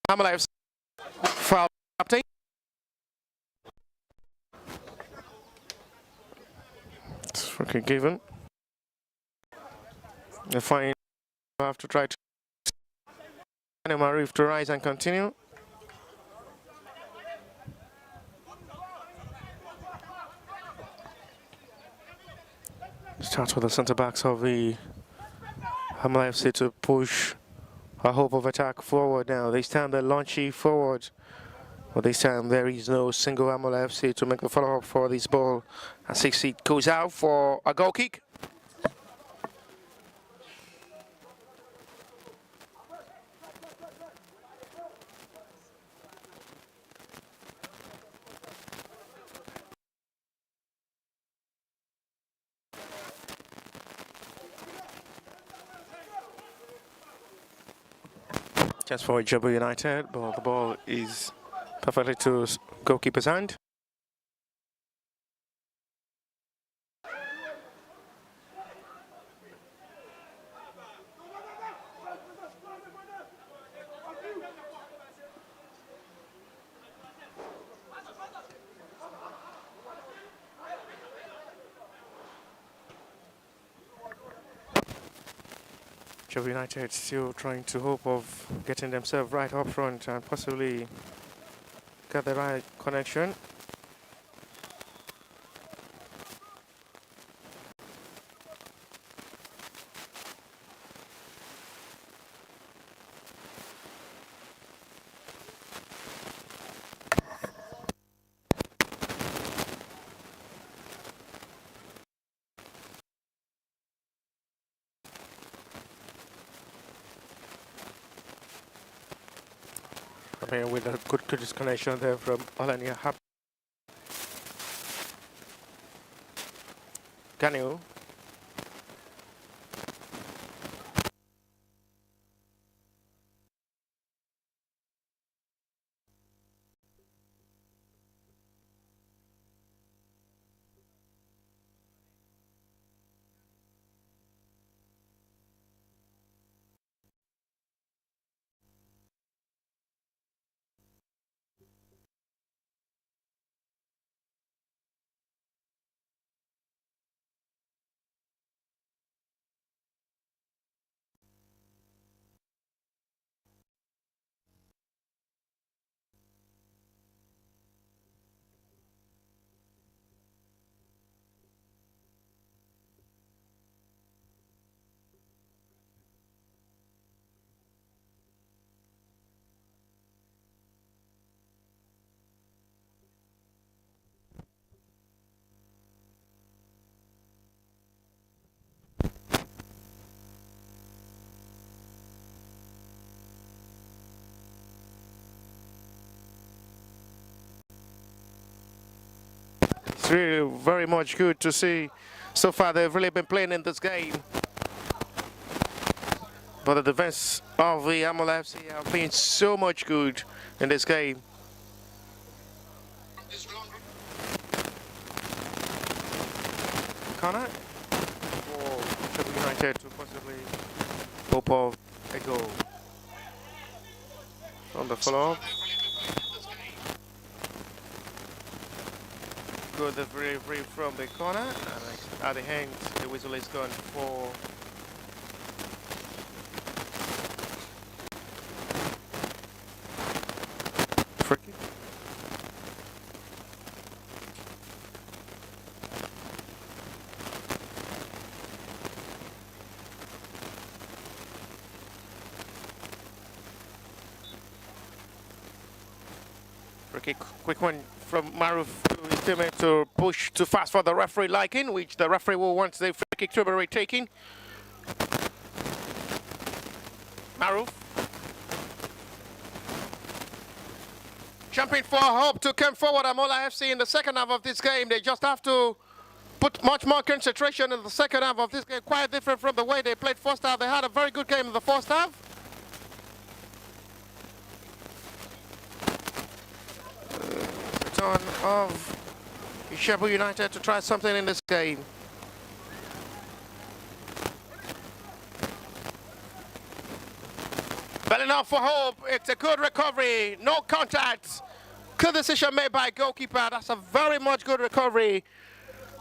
HAMMOLA FC foul captain. It's fucking given. They find have to try to Marif to rise and continue. Starts with the centre backs of the HAMMOLA FC to push a hope of attack forward now. This time they're launchy forward. But this time there is no single HAMMOLA FC to make the follow-up for this ball. And 6 feet goes out for a goal kick. Just for IJEBU United, but the ball is perfectly to goalkeeper's hand. IJEBU United still trying to hope of getting themselves right up front and possibly get the right connection. I mean, with a good connection there from Alania Hub. Ganu. It's really very much good to see. So far, they've really been playing in this game. But the defense of the HAMMOLA FC have been so much good in this game. Corner for Sheffield United to possibly hope of a goal. On the follow-up. Good delivery from the corner, and at the end, the whistle is gone for free kick. Free kick, quick one from Maruf to his teammate to push too fast for the referee liking, which the referee will want the free kick to be retaken. Maruf. Jumping for hope to come forward. HAMMOLA FC in the second half of this game. They just have to put much more concentration in the second half of this game. Quite different from the way they played first half. They had a very good game in the first half. Return of IJEBU United to try something in this game. Belling off for hope. It's a good recovery. No contact. Good decision made by goalkeeper. That's a very much good recovery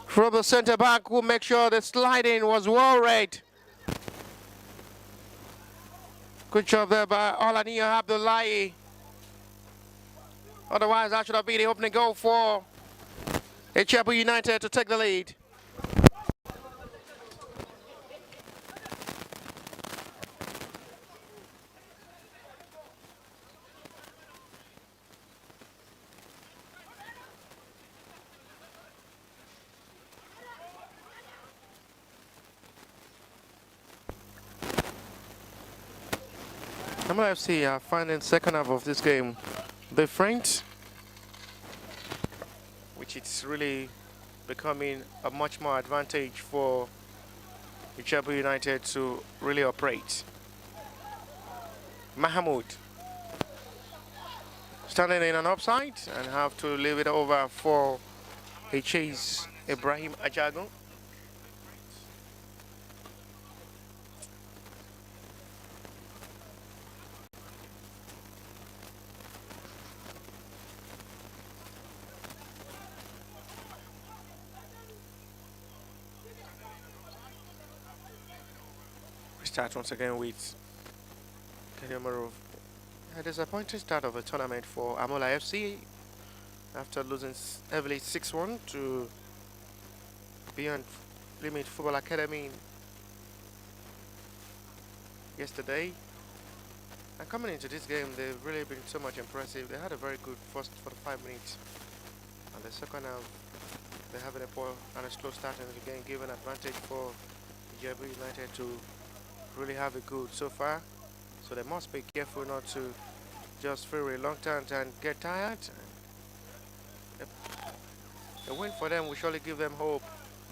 from the centre back, who make sure the sliding was well read. Good job there by Olaniyi Abdullahi. Otherwise, that should have been the opening goal for HAMMOLA United to take the lead. HAMMOLA FC are finding second half of this game different, which it's really becoming a much more advantage for IJEBU United to really operate. Mahmoud standing in an offside and have to leave it over for a chase. Ibrahim Ajagun. Start once again with Kenyamarov. A disappointing start of the tournament for HAMMOLA FC after losing heavily 6-1 to Beyond Limit Football Academy yesterday. And coming into this game, they've really been so much impressive. They had a very good first 45 minutes, and the second half they're having a poor and a slow start in the game, giving advantage for IJEBU United to really have it good so far. So they must be careful not to just feel reluctant and get tired. A win for them will surely give them hope.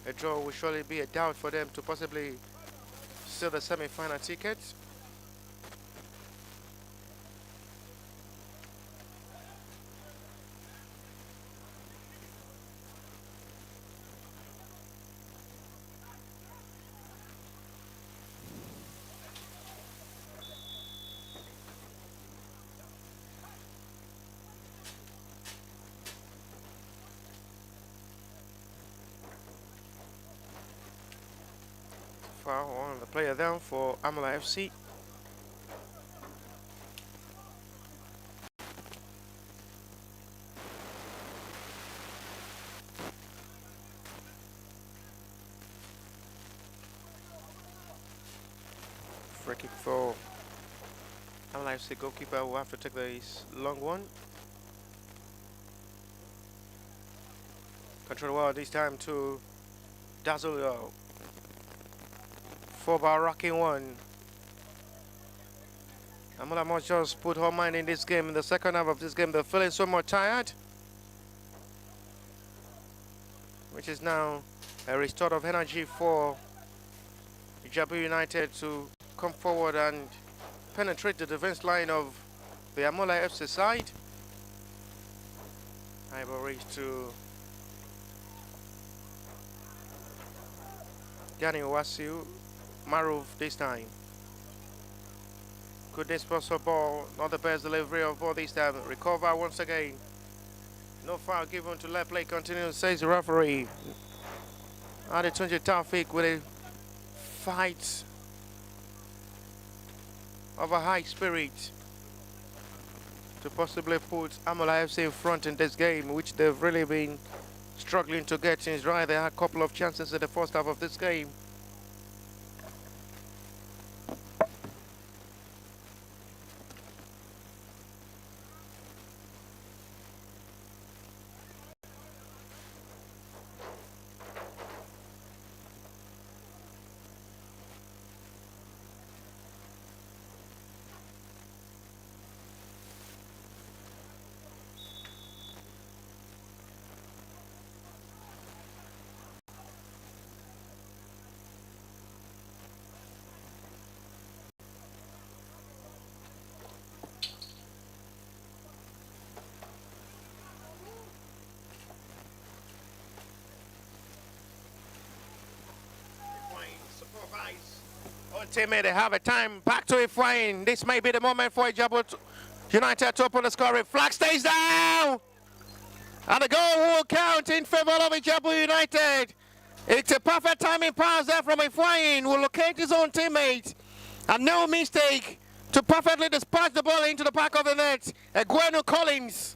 A draw will surely be a doubt for them to possibly seal the semi-final ticket. Foul on the player down for HAMMOLA FC. Free kick for HAMMOLA FC. Goalkeeper will have to take this long one. Control well this time to Dazzle. 4-bar rocking one. HAMMOLA must just put her mind in this game. In the second half of this game, they're feeling so much tired. which is now a restore of energy for IJEBU United to come forward and penetrate the defense line of the HAMMOLA FC side. I will reach to Gani Wasiu Maruf this time. Good disposal ball, not the best delivery of ball this time. Recover once again. No foul given to left play, continues, says the referee. Adetunji Taufik with a fight of a high spirit to possibly put HAMMOLA FC in front in this game, which they've really been struggling to get things right. They had a couple of chances in the first half of this game. OPTIMA, they have a time back to Ifeanyi. This may be the moment for IJEBU United to open the scoring. Flag stays down, and the goal will count in favor of IJEBU United. It's a perfect timing pass there from Ifeanyi, will locate his own teammate, and no mistake to perfectly dispatch the ball into the back of the net. Egwenu Collins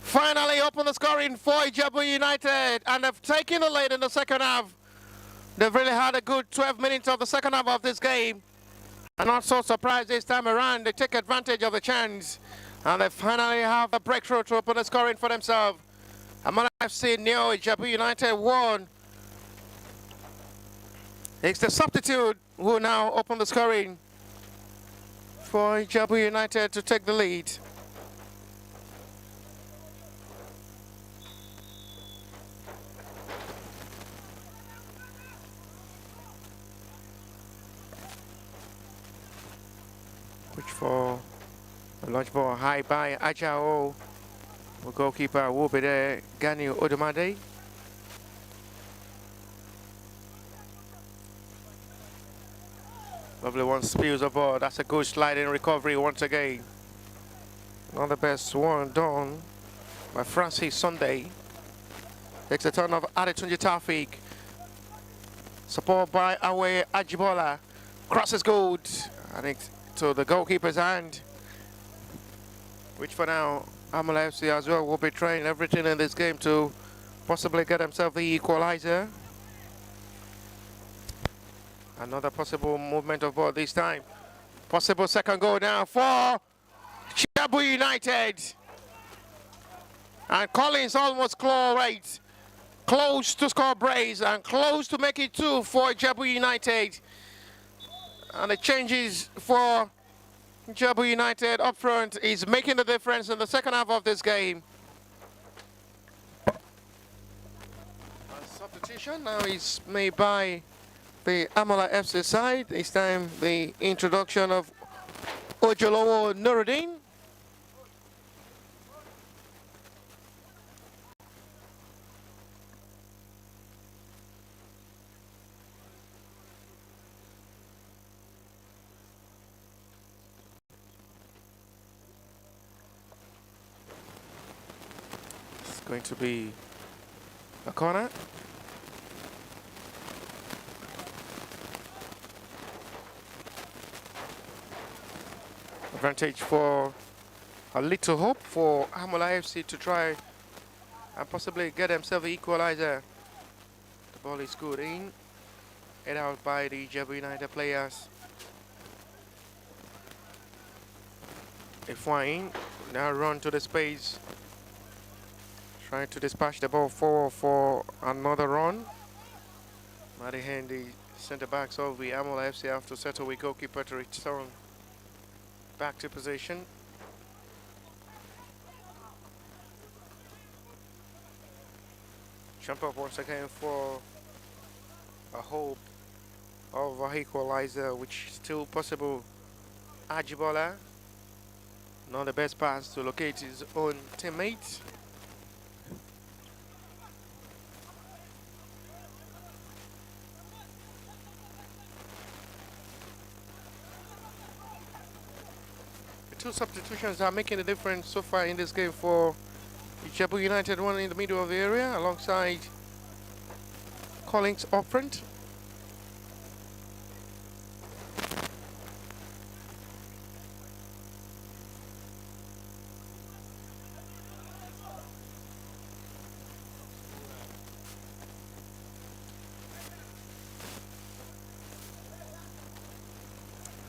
finally opened the scoring for IJEBU United, and they've taken the lead in the second half. They've really had a good 12 minutes of the second half of this game. I'm not so surprised this time around. They take advantage of the chance, and they finally have a breakthrough to open the scoring for themselves. HAMMOLA FC nil, IJEBU United 1. It's the substitute who now open the scoring for IJEBU United to take the lead. Which for a launch ball high by Ajao. The goalkeeper will be there, Gani Odumade. Lovely one, spills the ball. That's a good sliding recovery once again. Not the best one done by Francis Sunday. Takes the turn of Adetunji Taufik. Support by Awe Ajibola. Crosses good. I think to the goalkeeper's hand, which for now HAMMOLA FC as well will be trying everything in this game to possibly get himself the equalizer. Another possible movement of ball this time. Possible second goal now for IJEBU United. And Collins almost close to score brace and close to make it 2 for IJEBU United. And the changes for IJEBU United up front is making the difference in the second half of this game. A substitution now is made by the HAMMOLA FC side. This time the introduction of Ojolowo Nuruddin. Going to be a corner. Advantage for a little hope for HAMMOLA FC to try and possibly get themselves the equalizer. The ball is good in. Head out by the IJEBU United players. Ifeanyi now run to the space. Trying to dispatch the ball forward for another run. At the hand, the centre backs of the HAMMOLA FC have to settle with goalkeeper to return back to position. Jump up once again for a hope of a equalizer, which is still possible. Ajibola, not the best pass to locate his own teammate. The two substitutions are making a difference so far in this game for IJEBU United, one in the middle of the area alongside Collins up front.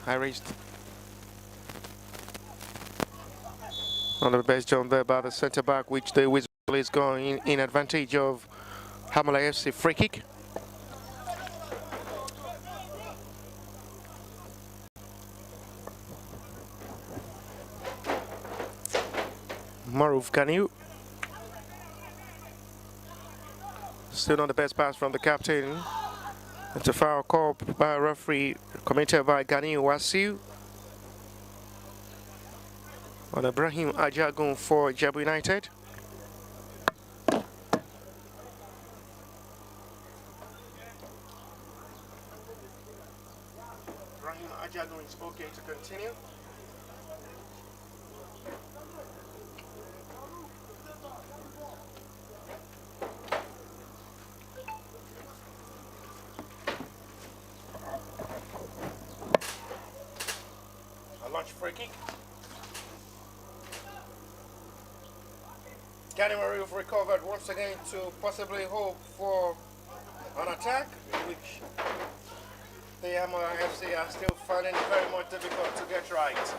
High raised. One of the best jump there by the centre back, which the whistle is going in advantage of HAMMOLA FC. Free kick. Maruf, can you? Still not the best pass from the captain. It's a foul call by a referee committed by Gani Wasiu on Ibrahim Ajagun for IJEBU United. Ibrahim Ajagun is okay to continue. Launch free kick. Gani Maruf recovered once again to possibly hope for an attack, which the HAMMOLA FC are still finding it very much difficult to get right.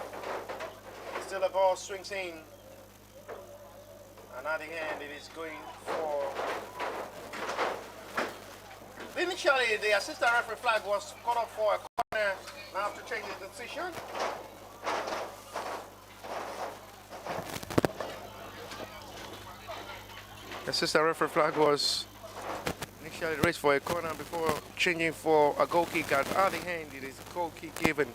Still the ball swings in, and at the end it is going for... Initially the assistant referee flag was caught up for a corner. Now have to change the decision. The assistant referee flag was initially raised for a corner before changing for a goal kick. At the end, it is a goal kick given.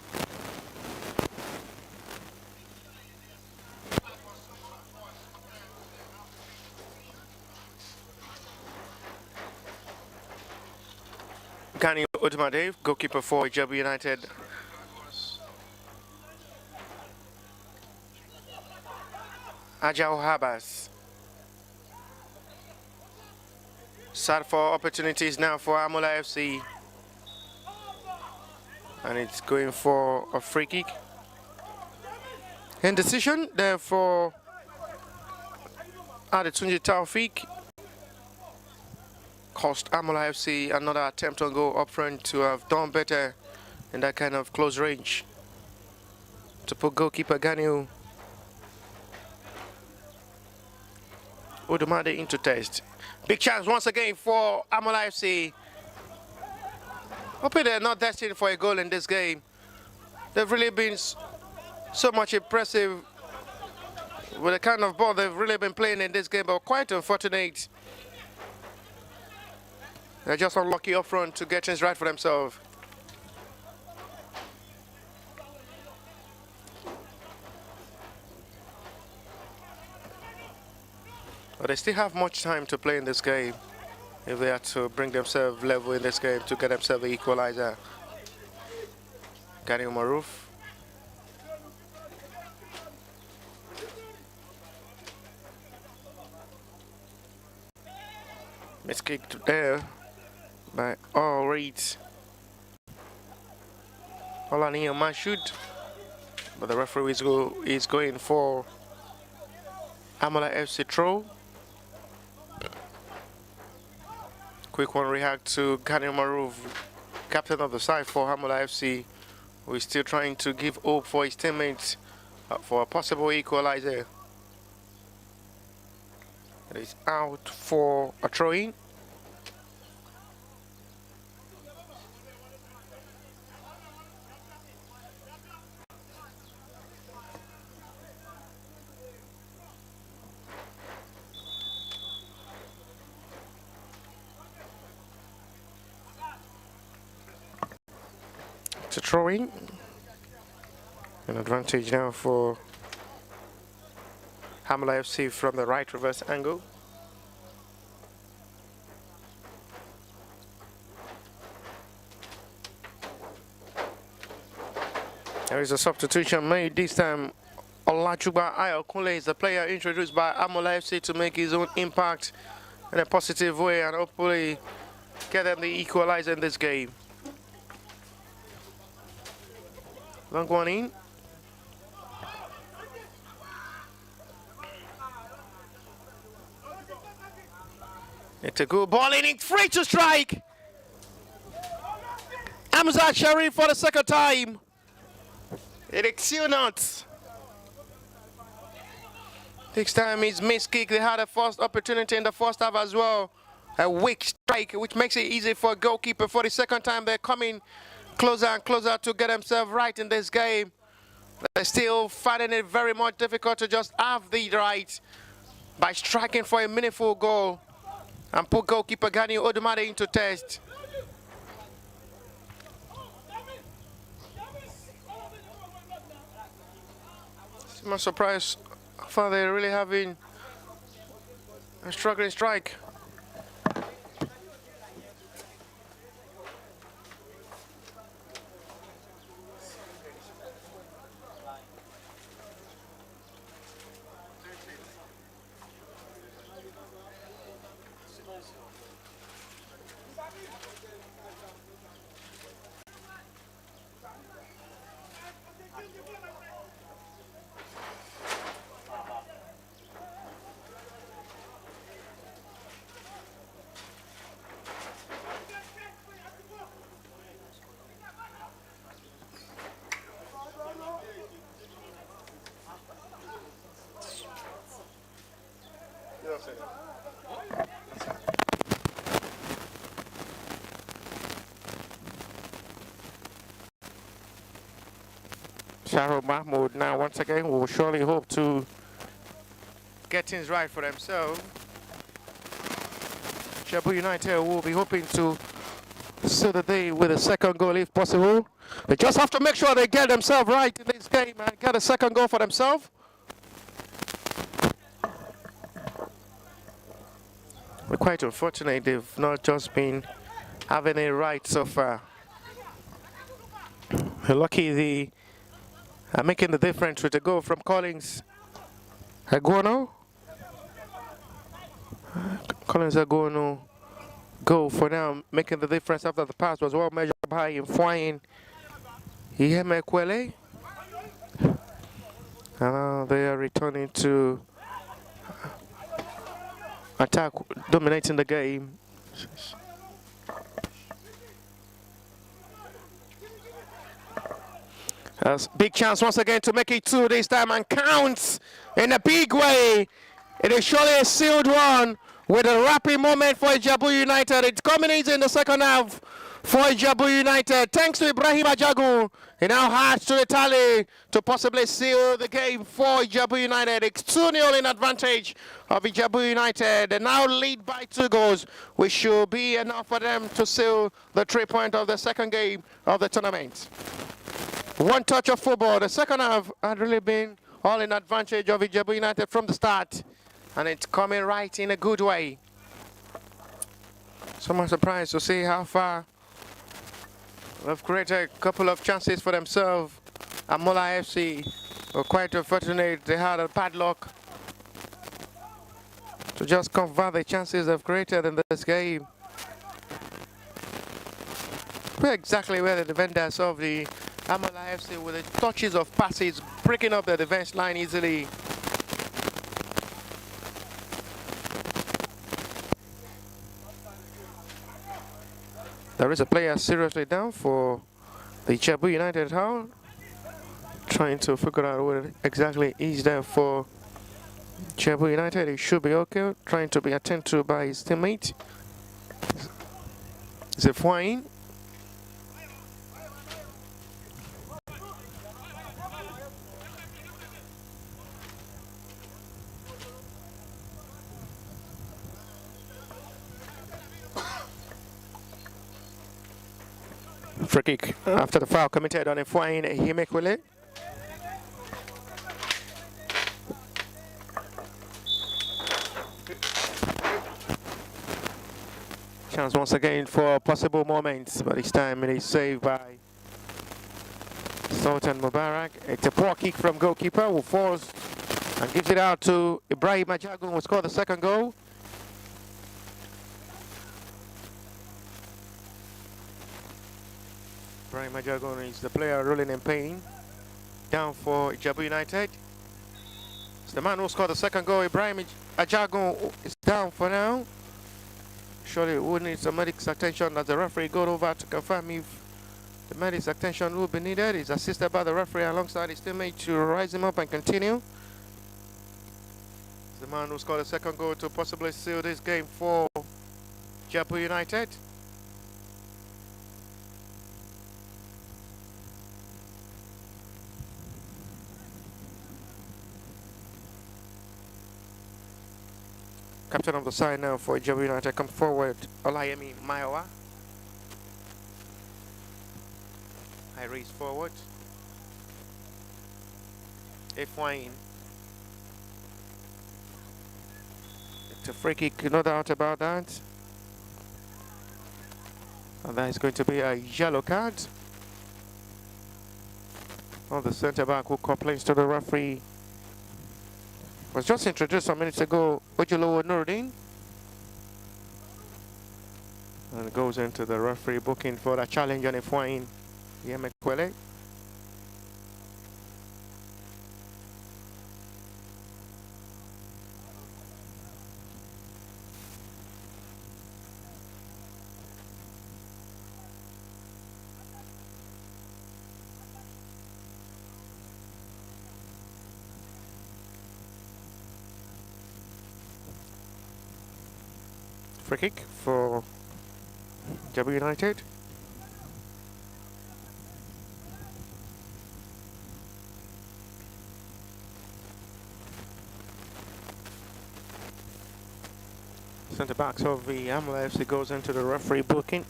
Gani Udmadev, goalkeeper for IJEBU United. Ajao Habas. Sad for opportunities now for HAMMOLA FC. And it's going for a free kick. Indecision there for Adetunji Taufik. Cost HAMMOLA FC another attempt on goal up front to have done better in that kind of close range. To put goalkeeper Gani Udumade into test. Big chance once again for HAMMOLA FC. Hoping they're not destined for a goal in this game. They've really been so much impressive with the kind of ball they've really been playing in this game, but quite unfortunate. They're just unlucky up front to get things right for themselves. But they still have much time to play in this game if they are to bring themselves level in this game to get themselves an equalizer. Gani Maruf. It's kicked there by all rates. Olaniyan Mashud. But the referee is going for HAMMOLA FC throw. Quick one react to Gani Maruf, captain of the side for HAMMOLA FC, who is still trying to give hope for his teammates for a possible equalizer. It is out for a throw-in. throwing. An advantage now for HAMMOLA FC from the right reverse angle. There is a substitution made this time. Olajuba Ayokunle is the player introduced by HAMMOLA FC to make his own impact in a positive way and hopefully get them the equalizer in this game. Long one in. It's a good ball in, it's free to strike. Hamza Sharif for the second time. It is still not. This time it's missed kick. They had a first opportunity in the first half as well. A weak strike, which makes it easy for a goalkeeper. For the second time, they're coming closer and closer to get themselves right in this game. They're still finding it very much difficult to just have the right by striking for a meaningful goal and put goalkeeper Gani Odumade into test. I'm not surprised how far they're really having a struggling strike. Shahro Mahmoud now once again will surely hope to get things right for themselves. IJEBU United will be hoping to seal the day with a second goal if possible. They just have to make sure they get themselves right in this game and get a second goal for themselves. We're quite unfortunate they've not just been having it right so far. We're lucky they are making the difference with a goal from Collins Aguano. Collins Aguano goal for now, making the difference after the pass was well measured by Mfwine Ijemekwele. And now they are returning to attack, dominating the game. Big chance once again to make it two this time and counts in a big way. It is surely a sealed one with a rapid moment for IJEBU United. It's coming easy in the second half for IJEBU United. Thanks to Ibrahim Ajagun, he now has to the tally to possibly seal the game for IJEBU United. It's 2-0 in advantage of IJEBU United. They now lead by 2 goals, which should be enough for them to seal the 3-point of the second game of the tournament. One touch of football. The second half had really been all in advantage of IJEBU United from the start, and it's coming right in a good way. So I'm surprised to see how far they've created a couple of chances for themselves. HAMMOLA FC were quite unfortunate. They had a bad luck to just convert the chances they've created in this game. We're exactly where the defenders of the HAMMOLA FC with the touches of passes, breaking up the defense line easily. There is a player seriously down for the IJEBU United Town, trying to figure out what exactly is there for IJEBU United. He should be okay, trying to be attended to by his teammate. Mfwine. Free kick after the foul committed on Efwain Himekwele. Chance once again for possible moments, but this time it is saved by Sultan Mubarak. It's a poor kick from goalkeeper who falls and gives it out to Ibrahim Ajagun, who scored the second goal. Ibrahim Ajagun is the player rolling in pain. Down for IJEBU United. It's the man who scored the second goal. Ibrahim Ajagun is down for now. Surely we need some medics attention as the referee goes over to confirm if the medics attention will be needed. He's assisted by the referee alongside his teammate to rise him up and continue. It's the man who scored the second goal to possibly seal this game for IJEBU United. Captain of the side now for IJEBU United, come forward, Olayemi Maiwa. I raise forward. Efwain. It's a free kick, no doubt about that. And that is going to be a yellow card. Oh, the centre back who complains to the referee was just introduced some minutes ago, Ojulowo Nuruddin. And goes into the referee booking for the challenge on Efwain Himekwele. Free kick for IJEBU United. Centre backs of the HAMMOLA FC goes into the referee booking.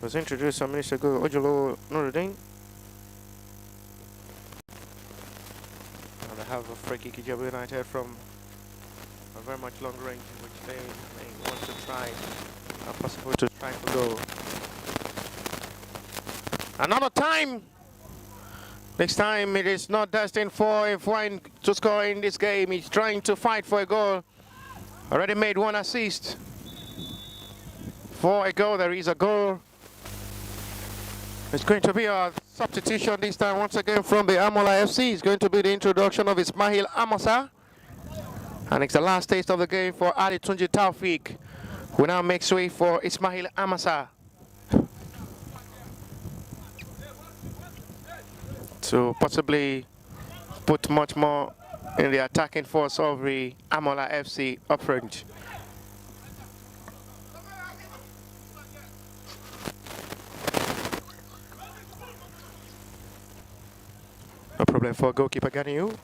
Was introduced some minutes ago, Ojulowo Nuruddin. And they have a free kick IJEBU United from a very much long range, in which they may want to try, or possible to try for goal. Another time. Next time it is not destined for Efwain to score in this game. He's trying to fight for a goal. Already made one assist. For a goal, there is a goal. It's going to be a substitution this time once again from the HAMMOLA FC. It's going to be the introduction of Ismail Amosa. And it's the last taste of the game for Ali Tunji Taufik, who now makes way for Ismail Amasa to possibly put much more in the attacking force of the HAMMOLA FC up front. No problem for goalkeeper Ganiu.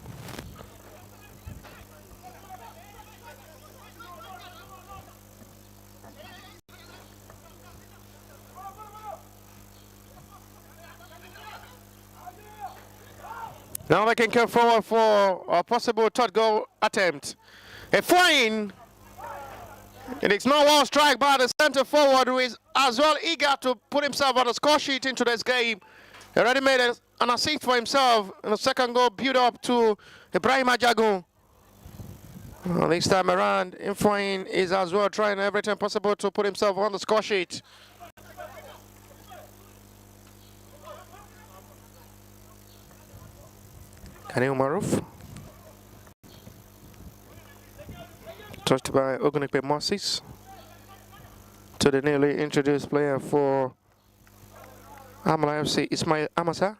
Now they can come forward for a possible third goal attempt. Efwain. And it's no one strike by the centre forward, who is as well eager to put himself on the score sheet into this game. He already made an assist for himself in the second goal, build up to Ibrahim Ajagun. This time around, Efwain is as well trying everything possible to put himself on the score sheet. Kanil Maruf. Touched by Ogunipe Moses. To the newly introduced player for HAMMOLA FC, Ismail Amasa.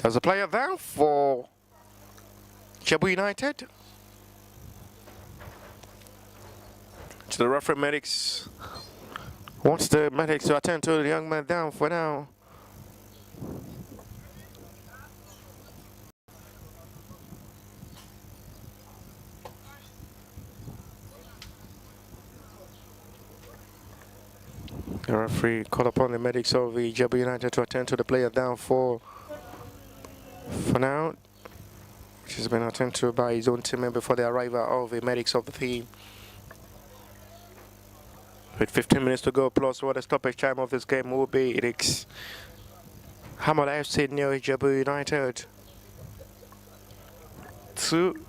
There's a player there for IJEBU United. To the referee medics Wants the medics to attend to the young man down for now. The referee called upon the medics of the IJEBU United to attend to the player down for now, which has been attended to by his own team before the arrival of the medics of the team. With 15 minutes to go, plus what the stoppage time of this game will be. It's HAMMOLA FC near IJEBU United 2.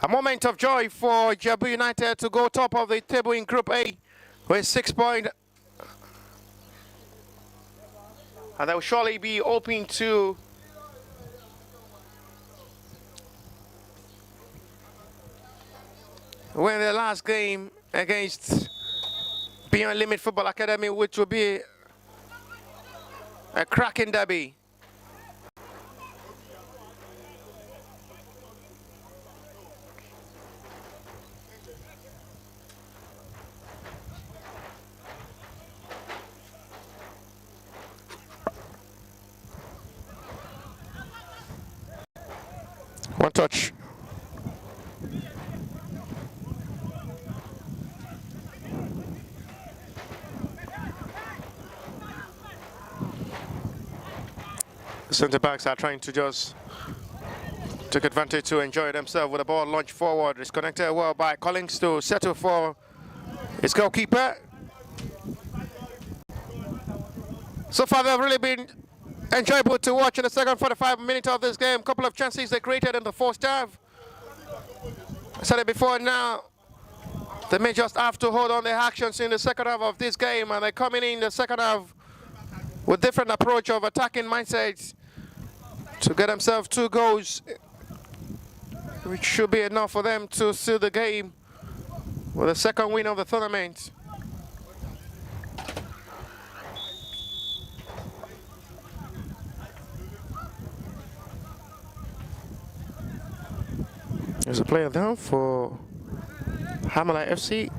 A moment of joy for IJEBU United to go top of the table in Group A with 6 points. And they will surely be hoping to win the last game against Beyond Limit Football Academy, which will be a cracking derby. One touch. The centre backs are trying to just take advantage to enjoy themselves with the ball launched forward. It's connected well by Collins to settle for his goalkeeper. So far, they've really been enjoyable to watch in the second 45 minutes of this game. Couple of chances they created in the first half. I said it before now. They may just have to hold on their actions in the second half of this game, and they're coming in the second half with different approach of attacking mindsets to get themselves 2 goals, which should be enough for them to seal the game with the second win of the tournament. There's a player down for HAMMOLA FC.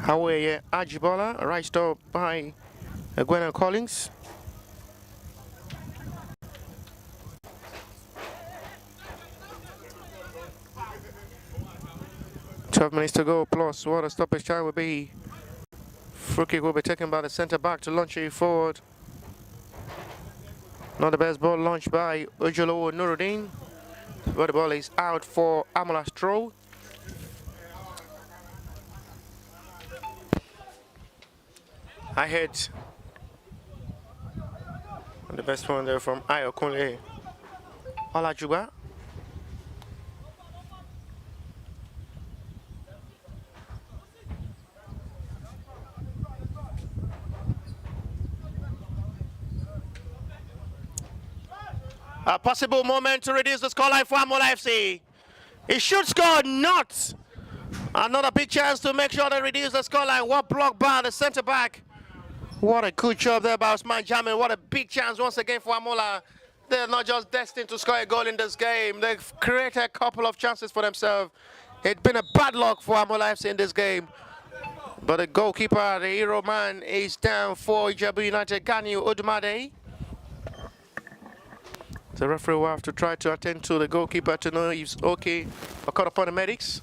Away Ajibola, right stop by Gwen Collins. Twelve minutes to go, plus what a stoppage time will be. Free kick will be taken by the centre back to launch it forward. Not the best ball launched by Ojolo Nuruddin, but the ball is out for HAMMOLA Stroll. I hit the best one there from Ayo Kunle Olajuba. A possible moment to reduce the scoreline for HAMMOLA FC. He should score, not. Another big chance to make sure they reduce the scoreline. What block by the centre back. What a good job there by Osman Jamin. What a big chance once again for HAMMOLA. They're not just destined to score a goal in this game. They've created a couple of chances for themselves. It's been a bad luck for HAMMOLA FC in this game. But the goalkeeper, the hero man, is down for IJEBU United, Ganyu Odumade. The referee will have to try to attend to the goalkeeper to know if he's okay or call upon the medics.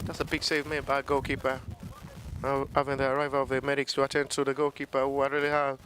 That's a big save made by goalkeeper. Having the arrival of the medics to attend to the goalkeeper, who I really have.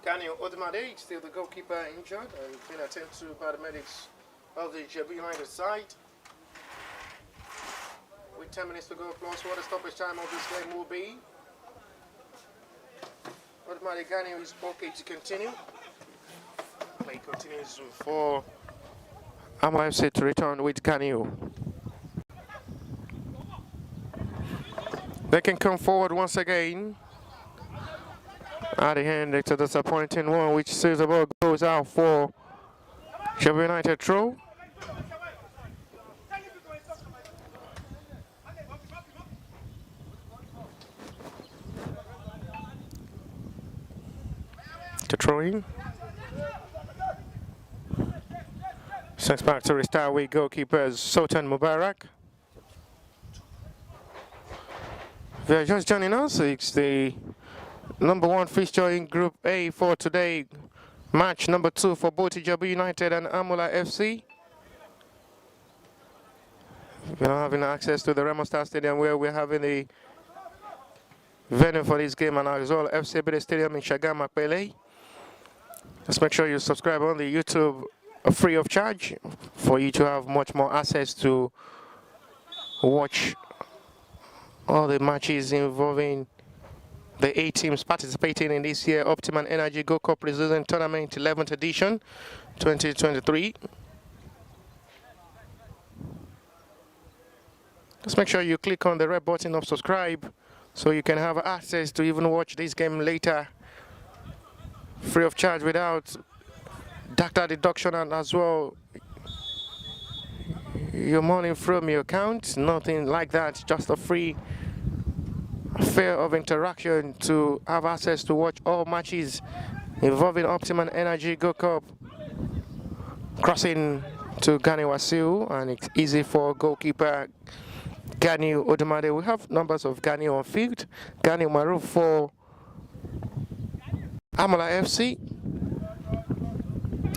Daniel Odemade, still the goalkeeper, injured and being attended to by the medics of the IJEBU United side. With 10 minutes to go, plus what the stoppage time of this game will be. Odemade Daniel is okay to continue. Play continues for HAMMOLA FC to return with Daniel. They can come forward once again. At the end, it's a disappointing one, which says the ball goes out for IJEBU United throw. To throw in. Sends back to restart with goalkeepers Sultan Mubarak. If you're just joining us, it's the #1 fixture in Group A for today. Match number 2 for both IJEBU United and HAMMOLA FC. We're not having access to the Remo Star Stadium where we're having the venue for this game, and as well FCB Stadium in Shagama, Pele. Just make sure you subscribe on the YouTube free of charge for you to have much more access to watch all the matches involving the 8 teams participating in this year OPTIMA Energy Go Cup Preseason Tournament 11th edition 2023. Just make sure you click on the red button of subscribe so you can have access to even watch this game later free of charge without data deduction, and as well your money from your account. Nothing like that, just a free affair of interaction to have access to watch all matches involving OPTIMA Energy Go Cup. Crossing to Gani Wasiu, and it's easy for goalkeeper Gani Odemade. We have numbers of Gani on field. Gani Maruf for HAMMOLA FC,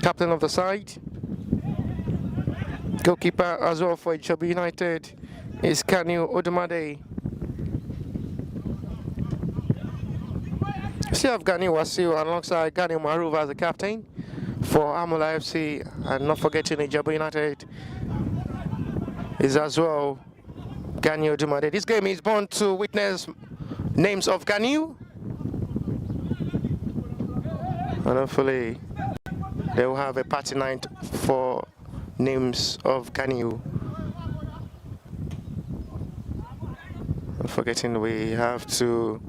captain of the side. Goalkeeper as well for IJEBU United is Gani Odemade. We still have Gani Wasiu alongside Gani Maruf as the captain for HAMMOLA FC, and not forgetting IJEBU United is as well Gani Odemade. This game is born to witness names of Gani, and hopefully they will have a party night for names of Gani. Not forgetting we have to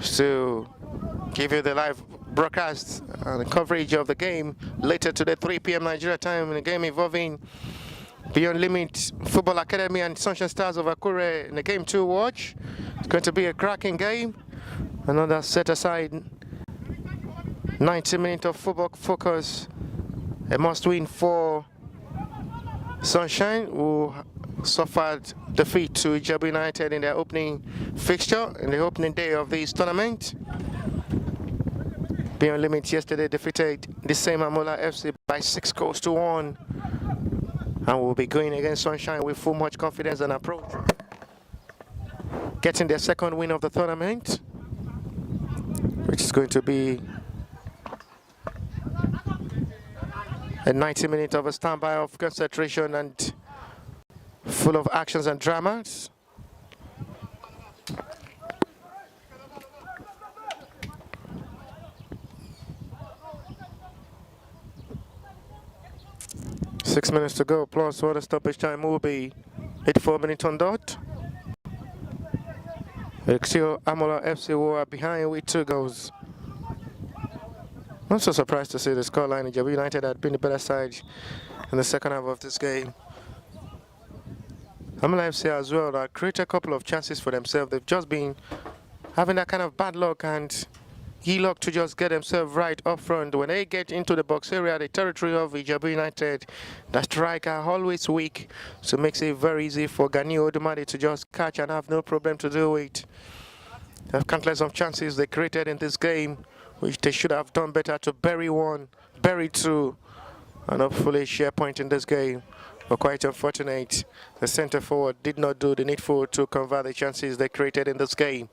still give you the live broadcast and the coverage of the game later today, 3 p.m. Nigeria time, in a game involving Beyond Limit Football Academy and Sunshine Stars of Akure in the game 2 watch. It's going to be a cracking game. Another set aside 90 minutes of football focus. A must win for Sunshine, who suffered defeat to IJEBU United in their opening fixture in the opening day of this tournament. Beyond Limit yesterday defeated the same HAMMOLA FC by 6 goals to 1. And we'll be going against Sunshine with full much confidence and approach, getting their second win of the tournament, which is going to be a 90 minutes of a standby of concentration and full of actions and dramas. Six minutes to go, plus what the stoppage time will be 84 minutes on dot. Still HAMMOLA FC who are behind with 2 goals. Not so surprised to see the scoreline. IJEBU United had been the better side in the second half of this game. HAMMOLA FC as well that created a couple of chances for themselves. They've just been having that kind of bad luck and luck to just get themselves right up front. When they get into the box area, the territory of IJEBU United, the striker always weak, so it makes it very easy for Gani Odemade to just catch and have no problem to do it. They have countless of chances they created in this game, which they should have done better to bury 1, bury 2, and hopefully share a point in this game. But quite unfortunate, the centre forward did not do the needful to convert the chances they created in this game.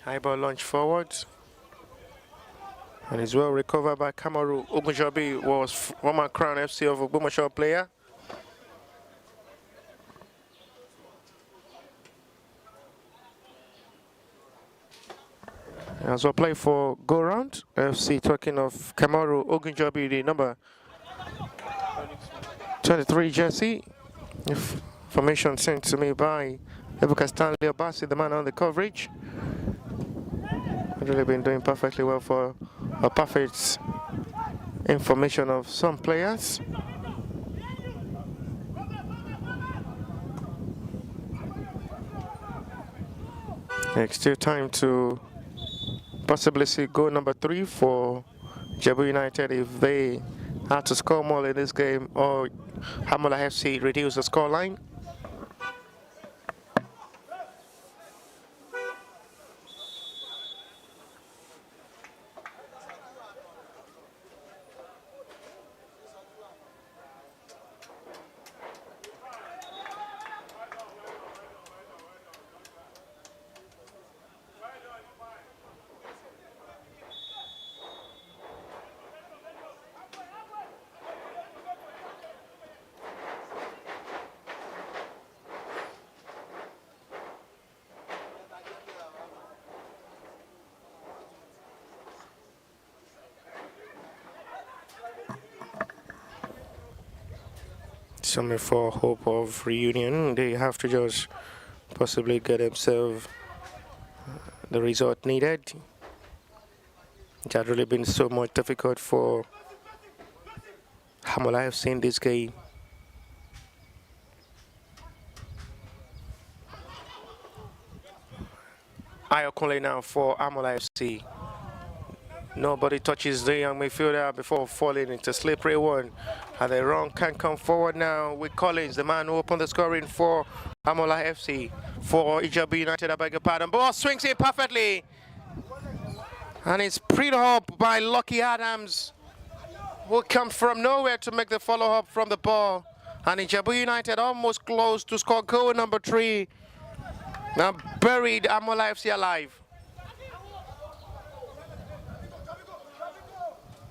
High ball launch forward. And it's well recovered by Kamaru. Ogunjobi was former Crown FC of Ogbomoso player. As well play for Go Round FC, talking of Kamaru Ogunjobi, the number 23 jersey. Information sent to me by Ebuka Stanley Obasi, the man on the coverage. Really been doing perfectly well for a perfect information of some players. There's still time to possibly see goal number 3 for IJEBU United if they had to score more in this game, or HAMMOLA FC reduce the scoreline. Something for hope of reunion. They have to just possibly get themselves the result needed. It had really been so much difficult for HAMMOLA FC in this game. Ayokunle now for HAMMOLA FC. Nobody touches the young midfielder before falling into slippery one. And the wrong can come forward now with Collins, the man who opened the scoring for HAMMOLA FC. For IJEBU United, I beg your pardon. Ball swings in perfectly. And it's freed up by Lucky Adams, who comes from nowhere to make the follow-up from the ball. And IJEBU United almost close to score goal number 3. Now buried HAMMOLA FC alive.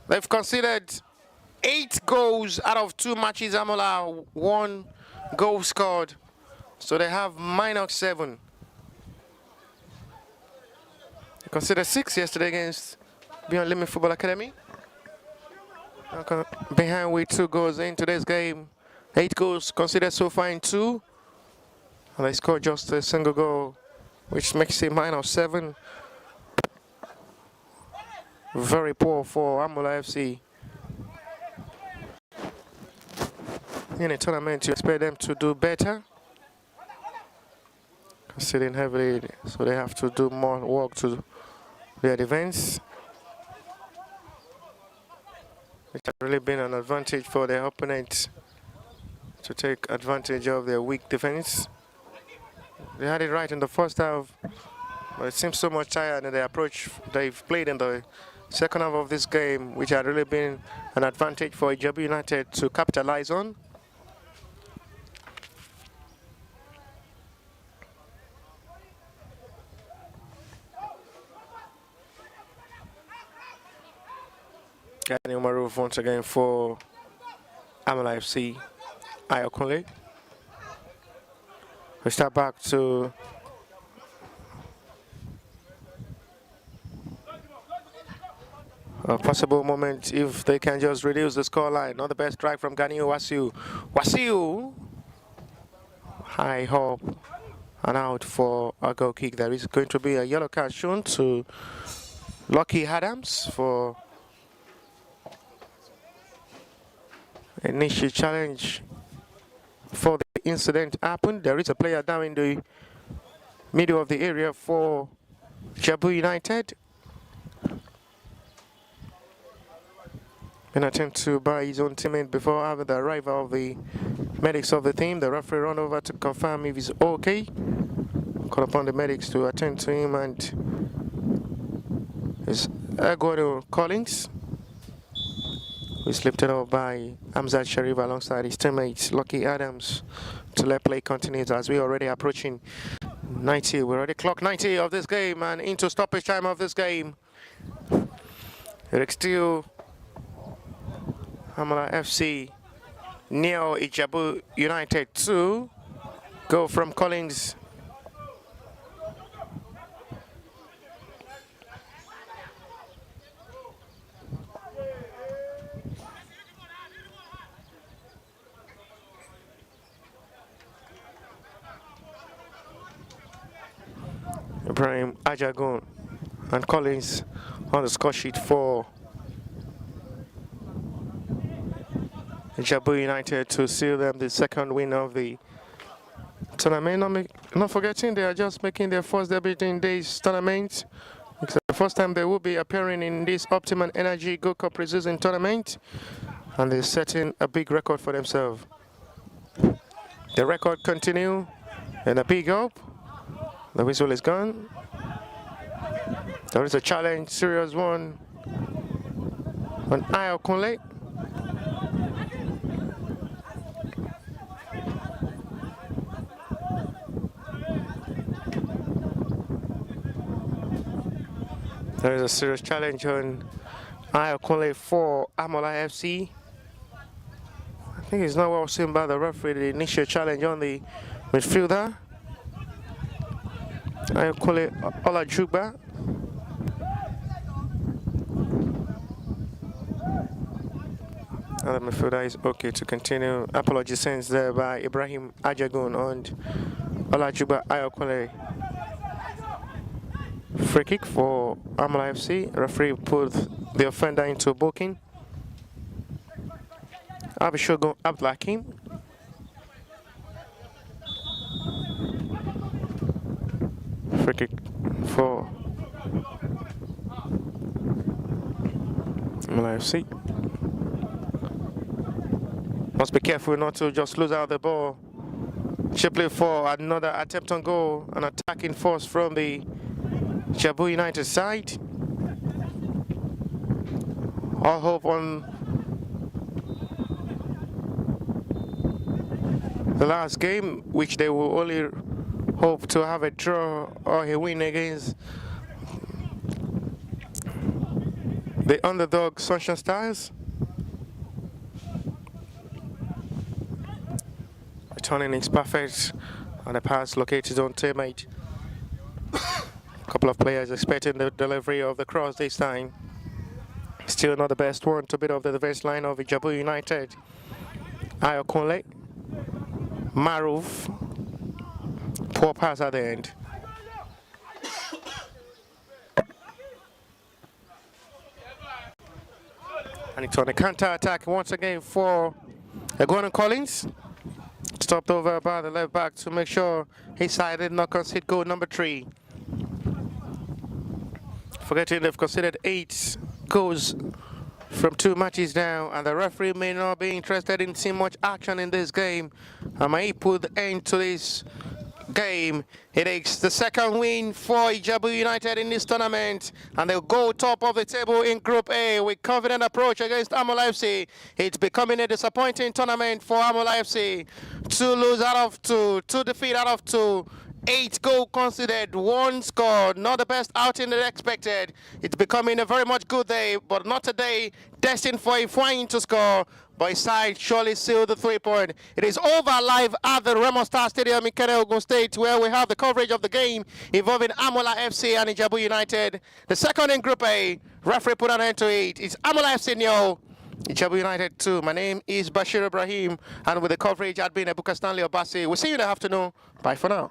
They've conceded 8 goals out of 2 matches. HAMMOLA 1 goal scored, so they have -7. They conceded 6 yesterday against Beyond Limit Football Academy. Behind with 2 goals in today's game. 8 goals conceded so far in 2, and they scored just a single goal, which makes it -7. Very poor for HAMMOLA FC. In a tournament, you expect them to do better. Conceding heavily, so they have to do more work to their defense. It has really been an advantage for their opponents to take advantage of their weak defense. They had it right in the first half, but it seems so much tired in the approach they've played in the second half of this game, which had really been an advantage for IJEBU United to capitalize on. Getting Umaru once again for HAMMOLA FC. Ayokunle. We start back to a possible moment if they can just reduce the scoreline. Not the best strike from Ganiu Wasiu. Wasiu! High hop and out for a goal kick. There is going to be a yellow card shown to Lucky Adams for initial challenge. Before the incident happened, there is a player down in the middle of the area for IJEBU United. An attempt to buy his own teammate before having the arrival of the medics of the team. The referee run over to confirm if he's okay. Call upon the medics to attend to him, and it's Aguero Collins, who's lifted up by Hamzat Sharif alongside his teammates Lucky Adams to let play continue as we're already approaching 90, we're already clocked 90 of this game and into stoppage time of this game. It's still HAMMOLA FC nil, IJEBU United 2. Goal from Collins. Ibrahim Ajagun and Collins on the score sheet for IJEBU United to seal them the second win of the tournament. Not forgetting they are just making their first debut in this tournament. It's the first time they will be appearing in this OPTIMA Energy Gold Cup preseason tournament, and they're setting a big record for themselves. The record continue and a big up. The whistle is gone. There is a challenge, serious one on Ayokunle. There is a serious challenge on Ayokunle for HAMMOLA FC. I think it's not well seen by the referee, the initial challenge on the midfielder. Ayokunle Olajuba. And the midfielder is okay to continue. Apology sent there by Ibrahim Ajagun and Olajuba Ayokunle. Free kick for HAMMOLA FC. Referee put the offender into booking. Abishogun Abdulhakim. Free kick for HAMMOLA FC. Must be careful not to just lose out the ball. Cheaply for another attempt on goal. An attacking force from the IJEBU United side. All hope on the last game, which they will only hope to have a draw or a win against the underdog Sunshine Stars. Returning is perfect on the pass located on teammate. A couple of players expecting the delivery of the cross this time. Still not the best one to beat off the defense line of IJEBU United. Ayokunle, Maruf, poor pass at the end. And it's on the counter attack once again for Gordon Collins. Stopped over by the left back to make sure his side did not concede goal number 3. Forgetting they've conceded 8 goals from 2 matches now, and the referee may not be interested in seeing much action in this game. And may put the end to this game. It is the second win for IJEBU United in this tournament, and they'll go top of the table in Group A with confident approach against HAMMOLA FC. It's becoming a disappointing tournament for HAMMOLA FC. 2 lose out of 2, 2 defeat out of 2. 8 goals conceded, 1 scored. Not the best outing they expected. It's becoming a very much good day, but not today. Destined for Ifeanyi to score, but his side surely sealed the 3-point. It is over live at the Remo Star Stadium in Kene, Ogun State, where we have the coverage of the game involving HAMMOLA FC and IJEBU United. The second in Group A. Referee put an end to it. It's HAMMOLA FC nil, IJEBU United 2. My name is Bashir Ibrahim, and with the coverage, I've been Ebuka Stanley Obasi. We'll see you in the afternoon. Bye for now.